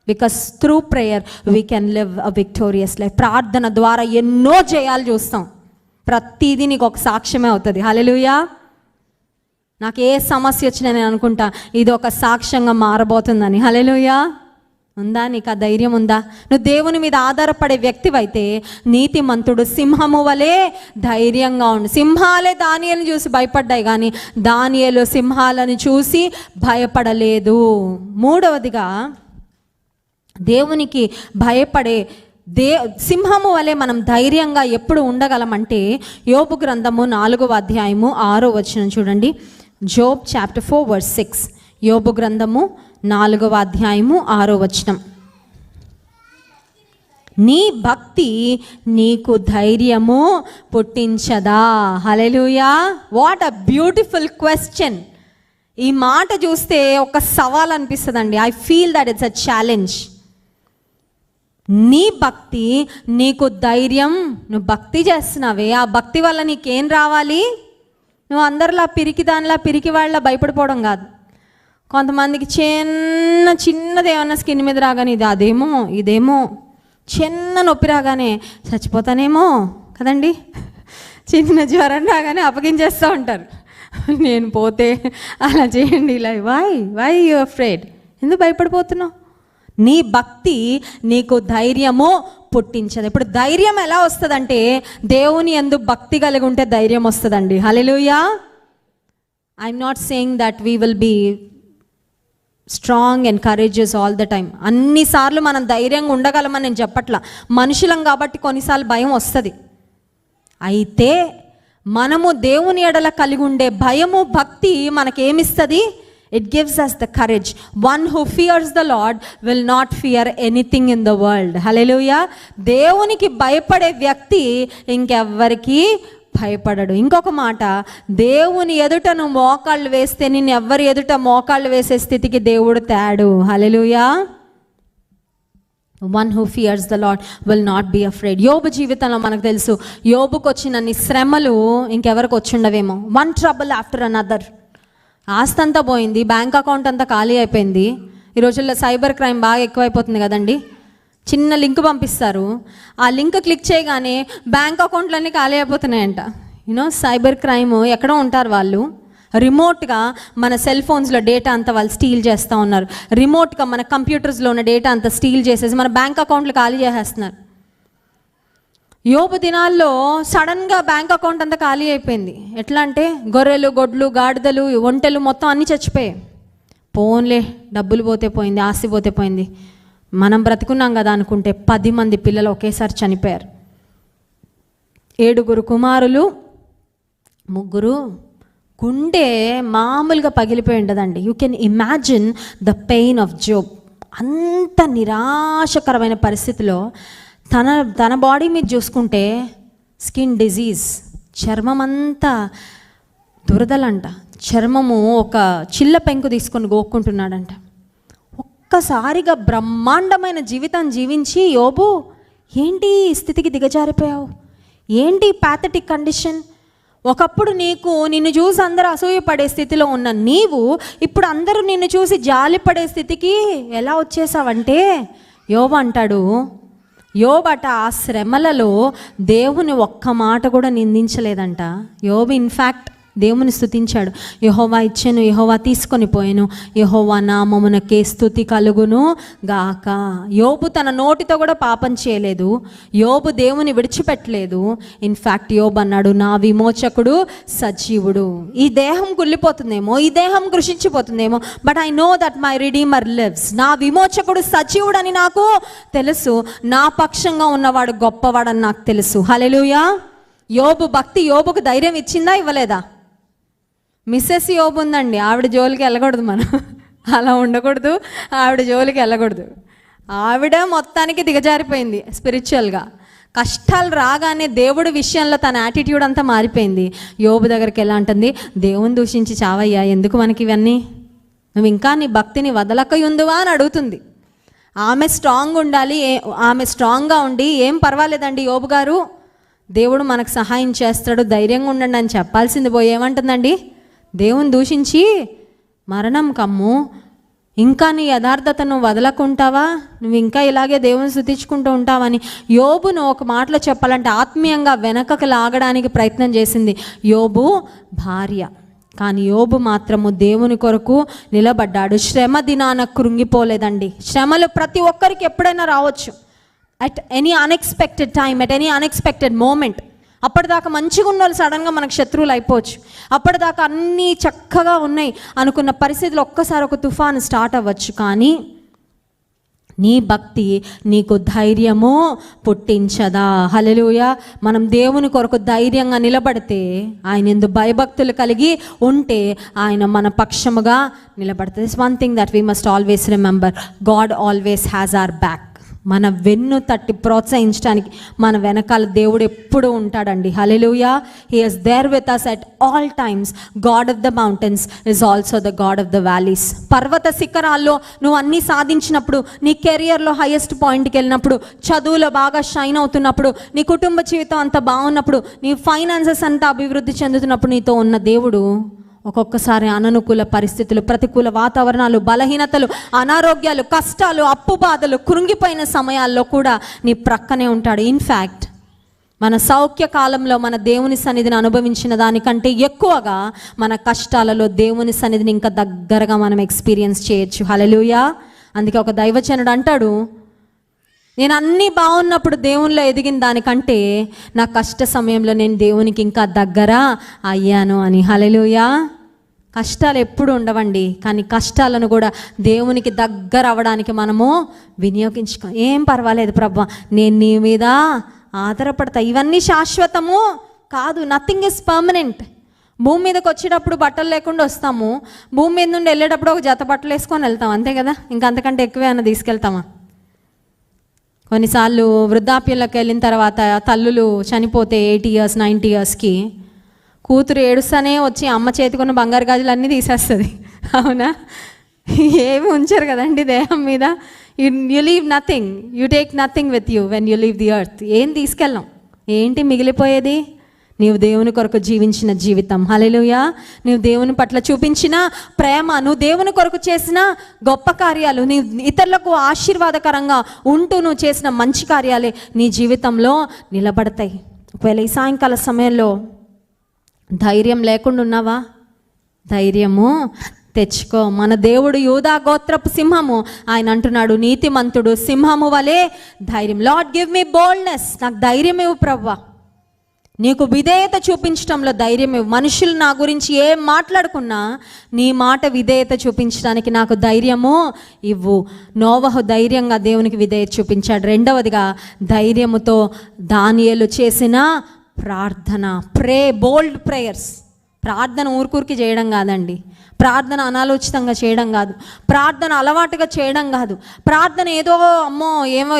Because through prayer we can live a victorious life. ప్రార్థన ద్వారా ఎన్నో జయాలు చూస్తాం. ప్రతిదీ నీకు ఒక సాక్ష్యమే అవుతుంది. హల్లెలూయా. నాకు ఏ సమస్య వచ్చినా నేను అనుకుంటా ఇది ఒక సాక్ష్యంగా మారబోతుందని. హల్లెలూయా. ఉందా? నీకు ఆ ధైర్యం ఉందా? నువ్వు దేవుని మీద ఆధారపడే వ్యక్తివైతే నీతిమంతుడు సింహము వలె ధైర్యంగా ఉండు. సింహాలే దానియేలుని చూసి భయపడ్డాయి, కానీ దానియేలు సింహాలను చూసి భయపడలేదు. మూడవదిగా, దేవునికి భయపడే సింహము వలె మనం ధైర్యంగా ఎప్పుడు ఉండగలమంటే యోబు గ్రంథము 4వ అధ్యాయము 6వ వచనం చూడండి. Job chapter 4 verse 6. యోబు గ్రంథము 4వ అధ్యాయము 6వ వచనం. నీ భక్తి నీకు ధైర్యము పుట్టించదా? హల్లెలూయా. What a beautiful question. ఈ మాట చూస్తే ఒక సవాల్ అనిపిస్తుందండి. I feel that it's a challenge. నీ భక్తి నీకు ధైర్యం. నువ్వు భక్తి చేస్తున్నావే, ఆ భక్తి వల్ల నీకేం రావాలి? నువ్వు అందరిలా పిరికి వాళ్ళ భయపడిపోవడం కాదు. కొంతమందికి చిన్నది ఏమన్నా స్కిన్ మీద రాగానే ఇదేమో చిన్న నొప్పి రాగానే చచ్చిపోతానేమో కదండి. చిన్న జ్వరం రాగానే అప్పగించేస్తూ ఉంటారు. నేను పోతే అలా చేయండి, ఇలా. Why you afraid? ఎందుకు భయపడిపోతున్నావు? నీ భక్తి నీకు ధైర్యము పుట్టించదు. ఇప్పుడు ధైర్యం ఎలా వస్తుందంటే దేవుని యందు భక్తి కలిగి ఉంటే ధైర్యం వస్తుందండి. హల్లెలూయా. I'm not saying that we will be strong and courageous all the time. అన్నిసార్లు మనం ధైర్యంగా ఉండగలమని నేను చెప్పట్లా. మనుషులం కాబట్టి కొన్నిసార్లు భయం వస్తుంది. అయితే మనము దేవుని ఎడల కలిగి ఉండే భయము, భక్తి మనకేమిస్తుంది? It gives us the courage. One who fears the Lord will not fear anything in the world. Hallelujah. దేవునికి భయపడే వ్యక్తి ఇంకెవ్వరికి భయపడడు. ఇంకొక మాట, దేవుని ఎదుట నువ్వు మోకాళ్ళు వేస్తే నిన్ను ఎవ్వరి ఎదుట మోకాళ్ళు వేసే స్థితికి దేవుడు తేడు. హల్లెలూయా. One who fears the Lord will not be afraid. యోబు జీవితంలో మనకు తెలుసు, యోబుకు వచ్చినన్ని శ్రమలు ఇంకెవరికి వచ్చుండవేమో. One trouble after another. ఆస్తి అంతా పోయింది, బ్యాంక్ అకౌంట్ అంతా ఖాళీ అయిపోయింది. ఈ రోజుల్లో సైబర్ క్రైమ్ బాగా ఎక్కువైపోతుంది కదండి. చిన్న లింక్ పంపిస్తారు, ఆ లింక్ క్లిక్ చేయగానే బ్యాంక్ అకౌంట్లన్నీ ఖాళీ అయిపోతున్నాయంట. సైబర్ క్రైమ్ ఎక్కడో ఉంటారు వాళ్ళు. రిమోట్గా మన సెల్ ఫోన్స్లో డేటా అంతా వాళ్ళు స్టీల్ చేస్తూ ఉన్నారు. రిమోట్గా మన కంప్యూటర్స్లో ఉన్న డేటా అంతా స్టీల్ చేసేసి మన బ్యాంక్ అకౌంట్లు ఖాళీ చేసేస్తున్నారు. యోబు దినాల్లో సడన్గా బ్యాంక్ అకౌంట్ అంతా ఖాళీ అయిపోయింది. ఎట్లా అంటే గొర్రెలు, గొడ్లు, గాడిదలు, ఒంటెలు మొత్తం అన్నీ చచ్చిపోయాయి. పోన్లే, డబ్బులు పోతే పోయింది, ఆస్తి పోతే పోయింది, మనం బ్రతుకున్నాం కదా అనుకుంటే 10 మంది పిల్లలు ఒకేసారి చనిపోయారు. 7 కుమారులు, 3 గుండె మామూలుగా పగిలిపోయి ఉండదండి. You can imagine the pain of Job. అంత నిరాశకరమైన పరిస్థితిలో తన బాడీ మీద చూసుకుంటే స్కిన్ డిజీజ్, చర్మం అంతా దురదలంట. చర్మము ఒక చిల్ల పెంకు తీసుకొని గోక్కుంటున్నాడంట. ఒక్కసారిగా బ్రహ్మాండమైన జీవితం జీవించి యోబు, ఏంటి స్థితికి దిగజారిపోయావు? ఏంటి ప్యాథటిక్ కండిషన్? ఒకప్పుడు నిన్ను చూసి అందరూ అసూయపడే స్థితిలో ఉన్న నీవు ఇప్పుడు అందరూ నిన్ను చూసి జాలిపడే స్థితికి ఎలా వచ్చేసావంటే, యోబు అంటాడు, యోబట ఆ శ్రమలలో దేవుని ఒక్క మాట కూడా నిందించలేదంట. యోబు ఇన్ఫ్యాక్ట్ దేవుని స్తుతించాడు. యెహోవా ఇచ్చెను, యెహోవా తీసుకొని పోయెను, యెహోవా నామమునకే స్తుతి కలుగును గాక. యోబు తన నోటితో కూడా పాపం చేయలేదు. యోబు దేవుని విడిచిపెట్టలేదు. ఇన్ఫ్యాక్ట్ యోబు అన్నాడు, నా విమోచకుడు సజీవుడు. ఈ దేహం కుళ్ళిపోతుందేమో, ఈ దేహం కృషించిపోతుందేమో, but I know that my redeemer lives. నా విమోచకుడు సజీవుడని నాకు తెలుసు. నా పక్షంగా ఉన్నవాడు గొప్పవాడని నాకు తెలుసు. హల్లెలూయా. యోబు భక్తి యోబుకు ధైర్యం ఇచ్చిందా, ఇవ్వలేదా? మిస్సెస్ యోబు ఉందండి, ఆవిడ జోలికి వెళ్ళకూడదు. మనం అలా ఉండకూడదు, ఆవిడ జోలికి వెళ్ళకూడదు. ఆవిడ మొత్తానికి దిగజారిపోయింది స్పిరిచువల్గా. కష్టాలు రాగానే దేవుడి విషయంలో తన యాటిట్యూడ్ అంతా మారిపోయింది. యోబు దగ్గరికి ఎలా అంటుంది, దేవుని దూషించి చావయ్యా, ఎందుకు మనకి ఇవన్నీ, నువ్వు ఇంకా నీ భక్తిని వదలకయుందువా అని అడుగుతుంది. ఆమె స్ట్రాంగ్ ఉండాలి, ఆమె స్ట్రాంగ్గా ఉండి ఏం పర్వాలేదండి యోబు గారు, దేవుడు మనకు సహాయం చేస్తాడు, ధైర్యంగా ఉండండి అని చెప్పాల్సింది పోయి ఏమంటుందండి, దేవుని దూషించి మరణం కమ్ము, ఇంకా నీ యథార్థతను వదలకుంటావా, నువ్వు ఇంకా ఇలాగే దేవుని స్తుతించుకుంటూ ఉంటావని యోబును ఒక మాటలో చెప్పాలంటే ఆత్మీయంగా వెనకకు లాగడానికి ప్రయత్నం చేసింది యోబు భార్య. కానీ యోబు మాత్రము దేవుని కొరకు నిలబడ్డాడు. శ్రమ దినాన కృంగిపోలేదండి. శ్రమలు ప్రతి ఒక్కరికి ఎప్పుడైనా రావచ్చు, at any unexpected time, at any unexpected moment. అప్పటిదాకా మంచిగా ఉన్న వాళ్ళు సడన్గా మనకు శత్రువులు అయిపోవచ్చు. అప్పటిదాకా అన్నీ చక్కగా ఉన్నాయి అనుకున్న పరిస్థితులు ఒక్కసారి ఒక తుఫాను స్టార్ట్ అవ్వచ్చు. కానీ నీ భక్తి నీకు ధైర్యము పుట్టించదా? హల్లెలూయా. మనం దేవుని కొరకు ధైర్యంగా నిలబడితే, ఆయన యందు భయభక్తులు కలిగి ఉంటే ఆయన మన పక్షముగా నిలబడుతుంది. This one thing that we must always remember, God always has our back. మన వెన్ను తట్టి ప్రోత్సహించడానికి మన వెనకాల దేవుడు ఎప్పుడు ఉంటాడండి. హల్లెలూయా. He is there with us at all times. God of the mountains is also the God of the valleys. పర్వత శిఖరాల్లో నువ్వు అన్నీ సాధించినప్పుడు, నీ కెరియర్లో హైయెస్ట్ పాయింట్కి వెళ్ళినప్పుడు, చదువులో బాగా షైన్ అవుతున్నప్పుడు, నీ కుటుంబ జీవితం అంతా బాగున్నప్పుడు, నీ ఫైనాన్సెస్ అంతా అభివృద్ధి చెందుతున్నప్పుడు, నీతో ఉన్న దేవుడు ఒక్కొక్కసారి అననుకూల పరిస్థితులు, ప్రతికూల వాతావరణాలు, బలహీనతలు, అనారోగ్యాలు, కష్టాలు, అప్పు బాధలు, కృంగిపోయిన సమయాల్లో కూడా నీ ప్రక్కనే ఉంటాడు. ఇన్ఫ్యాక్ట్ మన సౌఖ్య కాలంలో మన దేవుని సన్నిధిని అనుభవించిన దానికంటే ఎక్కువగా మన కష్టాలలో దేవుని సన్నిధిని ఇంకా దగ్గరగా మనం ఎక్స్పీరియన్స్ చేయొచ్చు. హల్లెలూయా. అందుకే ఒక దైవజనుడు అంటాడు, నేను అన్నీ బాగున్నప్పుడు దేవునిలో ఎదిగిన దానికంటే నా కష్ట సమయంలో నేను దేవునికి ఇంకా దగ్గర అయ్యాను అని. హల్లెలూయా. కష్టాలు ఎప్పుడు ఉండవండి, కానీ కష్టాలను కూడా దేవునికి దగ్గర అవ్వడానికి మనము వినియోగించుకో. ఏం పర్వాలేదు ప్రభా, నేను నీ మీద ఆధారపడతా, ఇవన్నీ శాశ్వతము కాదు. Nothing is permanent. భూమి మీదకి వచ్చేటప్పుడు బట్టలు లేకుండా వస్తాము, భూమి మీద నుండి వెళ్ళేటప్పుడు ఒక జత బట్టలు వేసుకొని వెళ్తాం, అంతే కదా. ఇంకా అంతకంటే ఎక్కువే అన్న తీసుకెళ్తామా? కొన్నిసార్లు వృద్ధాప్యంలోకి వెళ్ళిన తర్వాత తల్లులు చనిపోతే 80 years 90 yearsకి కూతురు ఏడుస్తానే వచ్చి అమ్మ చేతికున్న బంగారు గాజులు అన్నీ తీసేస్తుంది. అవునా? ఏమి ఉంచారు కదండి దేహం మీద. You leave nothing, you take nothing with you when you leave the earth. ఏం తీసుకెళ్ళాం? ఏంటి మిగిలిపోయేది? నీవు దేవుని కొరకు జీవించిన జీవితం. హల్లెలూయా. నీవు దేవుని పట్ల చూపించిన ప్రేమ, నువ్వు దేవుని కొరకు చేసిన గొప్ప కార్యాలు, నీ ఇతరులకు ఆశీర్వాదకరంగా ఉంటూ నువ్వు చేసిన మంచి కార్యాలే నీ జీవితంలో నిలబడతాయి. ఒకవేళ ఈ సాయంకాల సమయంలో ధైర్యం లేకుండా ఉన్నావా? ధైర్యము తెచ్చుకో. మన దేవుడు యూదా గోత్రపు సింహము. ఆయన అంటున్నాడు, నీతిమంతుడు సింహము వలె ధైర్యం. Lord give me boldness. నాకు ధైర్యం ఇవ్వు ప్రభువా. నీకు విధేయత చూపించడంలో ధైర్యం ఇవ్వు. మనుషులు నా గురించి ఏం మాట్లాడుకున్నా నీ మాట విధేయత చూపించడానికి నాకు ధైర్యము ఇవ్వు. నోవహు ధైర్యంగా దేవునికి విధేయత చూపించాడు. రెండవదిగా ధైర్యముతో దానియేలు చేసిన ప్రార్థన. బోల్డ్ ప్రేయర్స్. ప్రార్థన ఊరికూరికి చేయడం కాదండి, ప్రార్థన అనాలోచితంగా చేయడం కాదు, ప్రార్థన అలవాటుగా చేయడం కాదు, ప్రార్థన ఏదో అమ్మో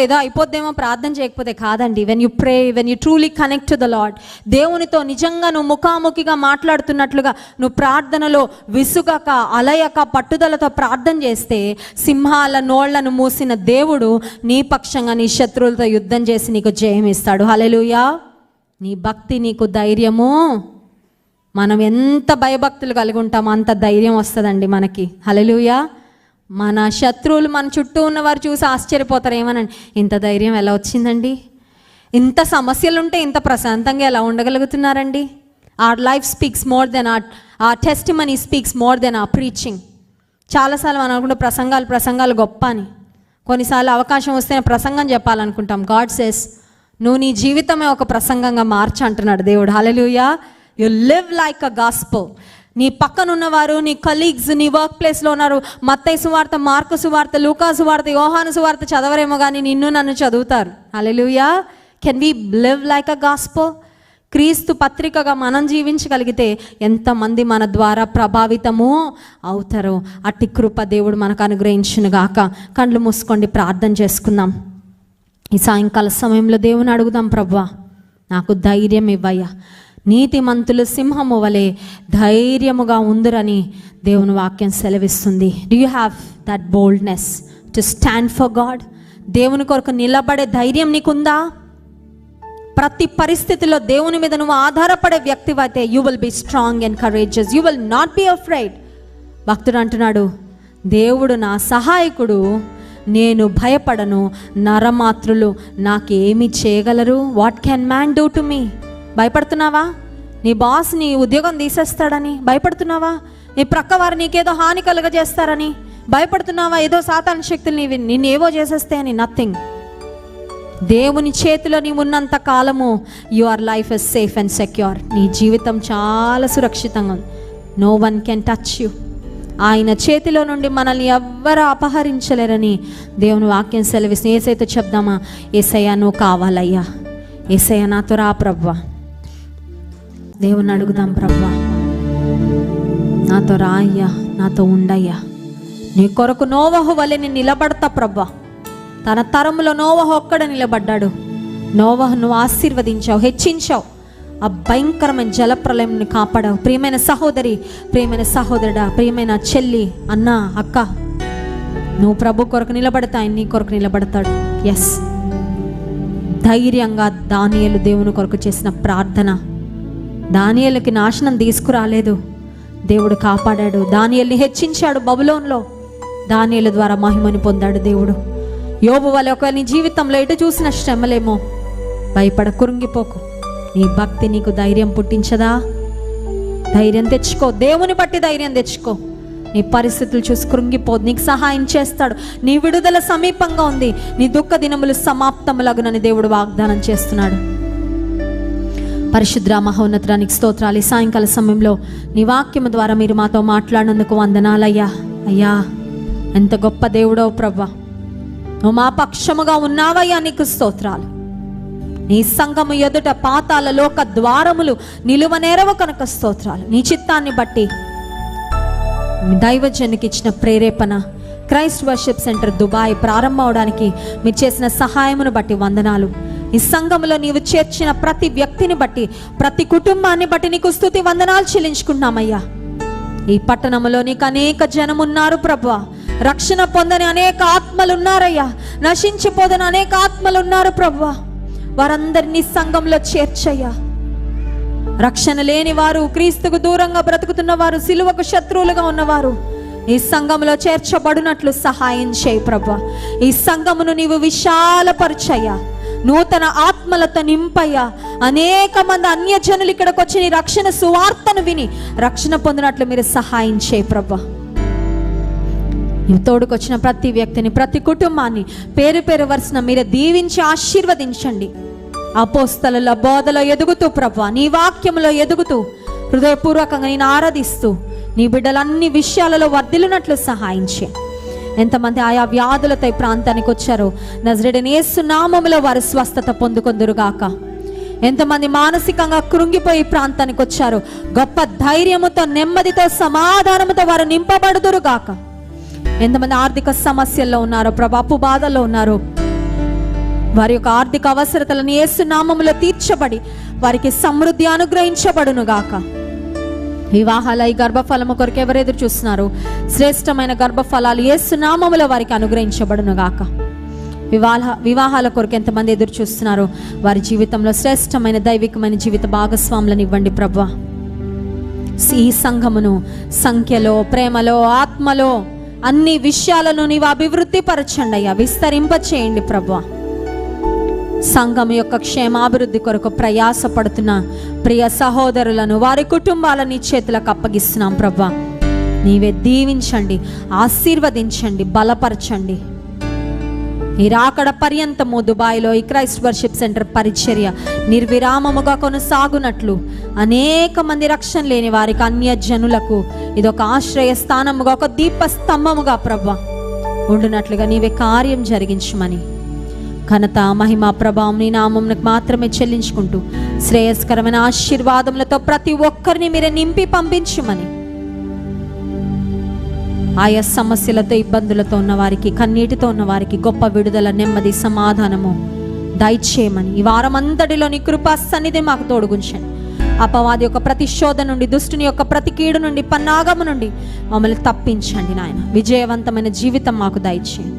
ఏదో అయిపోద్దేమో ప్రార్థన చేయకపోతే కాదండి. When you pray, when you truly connect to the lord, దేవునితో నిజంగా నువ్వు ముఖాముఖిగా మాట్లాడుతున్నట్లుగా నువ్వు ప్రార్థనలో విసుగక అలయక పట్టుదలతో ప్రార్థన చేస్తే సింహాల నోళ్లను మూసిన దేవుడు నీ పక్షంగా నీ శత్రువులతో యుద్ధం చేసి నీకు జయం ఇస్తాడు. హల్లెలూయా. నీ భక్తి నీకు ధైర్యము. మనం ఎంత భయభక్తులు కలిగి ఉంటామో అంత ధైర్యం వస్తుందండి మనకి. హల్లెలూయా. మన శత్రువులు మన చుట్టూ ఉన్నవారు చూసి ఆశ్చర్యపోతారు, ఏమనండి ఇంత ధైర్యం ఎలా వచ్చిందండి, ఇంత సమస్యలుంటే ఇంత ప్రశాంతంగా ఎలా ఉండగలుగుతున్నారండి. Our life speaks more than our testimony speaks more than our preaching. చాలాసార్లు మనం అనుకుంటే ప్రసంగాలు గొప్ప అని. కొన్నిసార్లు అవకాశం వస్తే ప్రసంగం చెప్పాలనుకుంటాం. గాడ్ సేస్ నువ్వు నీ జీవితమే ఒక ప్రసంగంగా మార్చు అంటున్నాడు దేవుడు. హల్లెలూయా. You live like a gospel. నీ పక్కన ఉన్నవారు, నీ కలీగ్స్, నీ వర్క్ ప్లేస్లో ఉన్నారు. మత్తయి సువార్త, మార్కు సువార్త, లూకా సువార్త, యోహాను సువార్త చదవరేమో కానీ నిన్ను నన్ను చదువుతారు. హల్లెలూయా. Can we live like a gospel? క్రీస్తు పత్రికగా మనం జీవించగలిగితే ఎంతమంది మన ద్వారా ప్రభావితము అవుతారో. అట్టి కృప దేవుడు మనకు అనుగ్రహించునుగాక. కళ్ళు మూసుకోండి, ప్రార్థన చేసుకుందాం. ఈ సాయంకాల సమయంలో దేవుని అడుగుదాం, ప్రభువా నాకు ధైర్యం ఇవ్వయ్యా. నీతిమంతులు సింహము వలె ధైర్యముగా ఉందురని దేవుని వాక్యం సెలవిస్తుంది. Do you have that boldness to stand for God? దేవుని కొరకు నిలబడే ధైర్యం నీకుందా? ప్రతి పరిస్థితిలో దేవుని మీద నువ్వు ఆధారపడే వ్యక్తివైతే you will be strong and courageous, you will not be afraid. భక్తుడు అంటున్నాడు, దేవుడు నా సహాయకుడు, నేను భయపడను, నరమాత్రులు నాకేమి చేయగలరు? What can man do to me? భయపడుతున్నావా? నీ బాస్ నీ ఉద్యోగం తీసేస్తాడని భయపడుతున్నావా? నీ ప్రక్క వారు నీకేదో హాని కలుగజేస్తారని భయపడుతున్నావా? ఏదో సాతాను శక్తులు నిన్నేవో చేసేస్తే అని. నథింగ్. దేవుని చేతిలో నీవు ఉన్నంత కాలము your life is safe and secure. నీ జీవితం చాలా సురక్షితంగా ఉంది. No one can touch you. ఆయన చేతిలో నుండి మనల్ని ఎవ్వరు అపహరించలేరని దేవుని వాక్యం సెలవిస్తుంది. ఏసైతే చెప్దామా, ఏసయ్యా నువ్వు కావాలయ్యా, ఏసయ్యా నాతో రా ప్రభువా. దేవుని అడుగుదాం, ప్రభువా నాతో రా అయ్యా, నాతో ఉండయ్యా. నీ కొరకు నోవహు వలె నేను నిలబడతా ప్రభువా. తన తరములో నోవహు ఒక్కడ నిలబడ్డాడు. నోవహు నువ్వు ఆశీర్వదించావు, హెచ్చించావు. ఆ భయంకరమైన జలప్రలయంని కాపాడావు. ప్రియమైన సహోదరి, ప్రియమైన సహోదరుడా, ప్రియమైన చెల్లి, అన్న, అక్క, నువ్వు ప్రభు కొరకు నిలబడతా, ఆయన నీ కొరకు నిలబడతాడు. ఎస్, ధైర్యంగా దానియేలు దేవుని కొరకు చేసిన ప్రార్థన దానియేలుకి నాశనం తీసుకురాలేదు. దేవుడు కాపాడాడు. దానియేలుని హెచ్చించాడు బబులోన్లో. దానియేలు ద్వారా మహిమని పొందాడు దేవుడు. యోబు వలె ఒకవేళ నీ జీవితంలో ఎటు చూసిన శ్రమలేమో, భయపడ, కురింగిపోకు. నీ భక్తి నీకు ధైర్యం పుట్టించదా? ధైర్యం తెచ్చుకో, దేవుని బట్టి ధైర్యం తెచ్చుకో. నీ పరిస్థితులు చూసి కృంగిపోదు, నీకు సహాయం చేస్తాడు. నీ విడుదల సమీపంగా ఉంది. నీ దుఃఖ దినములు సమాప్తములగునని దేవుడు వాగ్దానం చేస్తున్నాడు. పరిశుద్ర మహోన్నతానికి స్తోత్రాలు. ఈ సాయంకాల సమయంలో నీ వాక్యము ద్వారా మీరు మాతో మాట్లాడినందుకు వందనాలయ్యా. అయ్యా ఎంత గొప్ప దేవుడో ప్రభా, నువ్వు మా పక్షముగా ఉన్నావయ్యా, నీకు స్తోత్రాలు. నీ సంఘము ఎదుట పాతాల లోక ద్వారములు నిలువనేరవ కనుక స్తోత్రాలు. నీ చిత్తాన్ని బట్టి దైవజనునికి ఇచ్చిన ప్రేరేపణ క్రైస్ట్ వర్షిప్ సెంటర్ దుబాయ్ ప్రారంభం అవడానికి మీరు చేసిన సహాయమును బట్టి వందనాలు. ఈ సంఘములో నీవు చేర్చిన ప్రతి వ్యక్తిని బట్టి, ప్రతి కుటుంబాన్ని బట్టి నీకు స్తుతి వందనాలు చెల్లించుకుంటున్నామయ్యా. ఈ పట్టణంలో నీకు అనేక జనమున్నారు ప్రభువా. రక్షణ పొందని అనేక ఆత్మలు ఉన్నారయ్యా. నశించిపోదని అనేక ఆత్మలు ఉన్నారు ప్రభువా. వారందరినీ సంఘంలో చేర్చయ్యా. రక్షణ లేని వారు, క్రీస్తుకు దూరంగా బ్రతుకుతున్న వారు, సిలువకు శత్రువులుగా ఉన్నవారు ఈ సంఘంలో చేర్చబడినట్లు సహాయం చేయి ప్రభువా. ఈ సంఘమును నీవు విశాలపరచయ్యా. నూతన ఆత్మలతో నింపయ్యా. అనేక మంది అన్యజనులు ఇక్కడికి వచ్చి నీ రక్షణ సువార్తను విని రక్షణ పొందినట్లు మీరు సహాయం చేయి ప్రభువా. తోడుకొచ్చిన ప్రతి వ్యక్తిని, ప్రతి కుటుంబాన్ని పేరు పేరు వరుసన మీరు దీవించి ఆశీర్వదించండి. అపోస్తలుల బోధలో ఎదుగుతూ ప్రభువా, నీ వాక్యములో ఎదుగుతూ హృదయపూర్వకంగా నేను ఆరాధిస్తూ నీ బిడ్డలన్ని విషయాలలో వర్ధిల్లునట్లు సహాయం చేయి. ఎంతమంది ఆయా వ్యాధులతో ఈ ప్రాంతానికి వచ్చారో నజరేయుడైన యేసు నామములో వారు స్వస్థత పొందుకొందురుగాక. ఎంతమంది మానసికంగా కృంగిపోయి ప్రాంతానికి వచ్చారో గొప్ప ధైర్యముతో, నెమ్మదితో, సమాధానముతో వారు నింపబడుదురుగాక. ఎంతమంది ఆర్థిక సమస్యల్లో ఉన్నారో ప్రభు, అప్పు బాధల్లో ఉన్నారో వారి యొక్క ఆర్థిక అవసరతలను యేసు నామములో తీర్చబడి వారికి సమృద్ధి అనుగ్రహించబడునుగాక. వివాహాల ఈ గర్భఫలము కొరకు ఎవరు ఎదురు చూస్తున్నారు, శ్రేష్టమైన గర్భఫలాలు యేసు నామములో వారికి అనుగ్రహించబడునుగాక. వివాహాల కొరకు ఎంతమంది ఎదురు చూస్తున్నారో వారి జీవితంలో శ్రేష్టమైన దైవికమైన జీవిత భాగస్వాములను ఇవ్వండి ప్రభువా. ఈ సంఘమును సంఖ్యలో, ప్రేమలో, ఆత్మలో అన్ని విషయాలను నీవు అభివృద్ధి పరచండి అయ్యా, విస్తరింప చేయండి ప్రభువా. సంఘం యొక్క క్షేమాభివృద్ధి కొరకు ప్రయాసపడుతున్న ప్రియ సహోదరులను, వారి కుటుంబాలని చేతులకు అప్పగిస్తున్నాం ప్రభువా. నీవే దీవించండి, ఆశీర్వదించండి, బలపరచండి. ఈ రాకడ పర్యంతము దుబాయ్లో ఈ క్రైస్ట్ వర్షిప్ సెంటర్ పరిచర్య నిర్విరామముగా కొనసాగునట్లు అనేక మంది రక్షణ లేని వారికి, అన్యజనులకు ఇదొక ఆశ్రయ స్థానముగా, ఒక దీపస్తంభముగా ప్రభువా ఉండునట్లుగా నీవే కార్యం జరిగించమని ఘనత, మహిమ, ప్రభావం నీ నామమునకు మాత్రమే చెల్లించుకుంటూ శ్రేయస్కరమైన ఆశీర్వాదములతో ప్రతి ఒక్కరిని మీరే నింపి పంపించమని, ఆయా సమస్యలతో ఇబ్బందులతో ఉన్న వారికి, కన్నీటితో ఉన్న వారికి గొప్ప విడుదల, నెమ్మది, సమాధానము దయచేయమని, ఈ వారం అంతటిలో నీ కృపా సన్నిధి మాకు తోడుగుంచండి. అపవాది యొక్క ప్రతి శోధ నుండి, దుష్టుని యొక్క ప్రతి కీడు నుండి, పన్నాగము నుండి మమ్మల్ని తప్పించండి నాయన. విజయవంతమైన జీవితం మాకు దయచేయండి.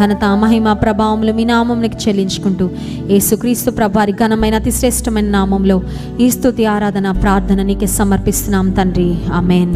ఘనత, మహిమ, ప్రభావములు మీ నామమునికి చెల్లించుకుంటూ యేసుక్రీస్తు ప్రభువారి ఘనమైన అతి శ్రేష్టమైన నామంలో ఈ స్తుతి, ఆరాధన, ప్రార్థన నీకే సమర్పిస్తున్నాం తండ్రి. ఆమేన్.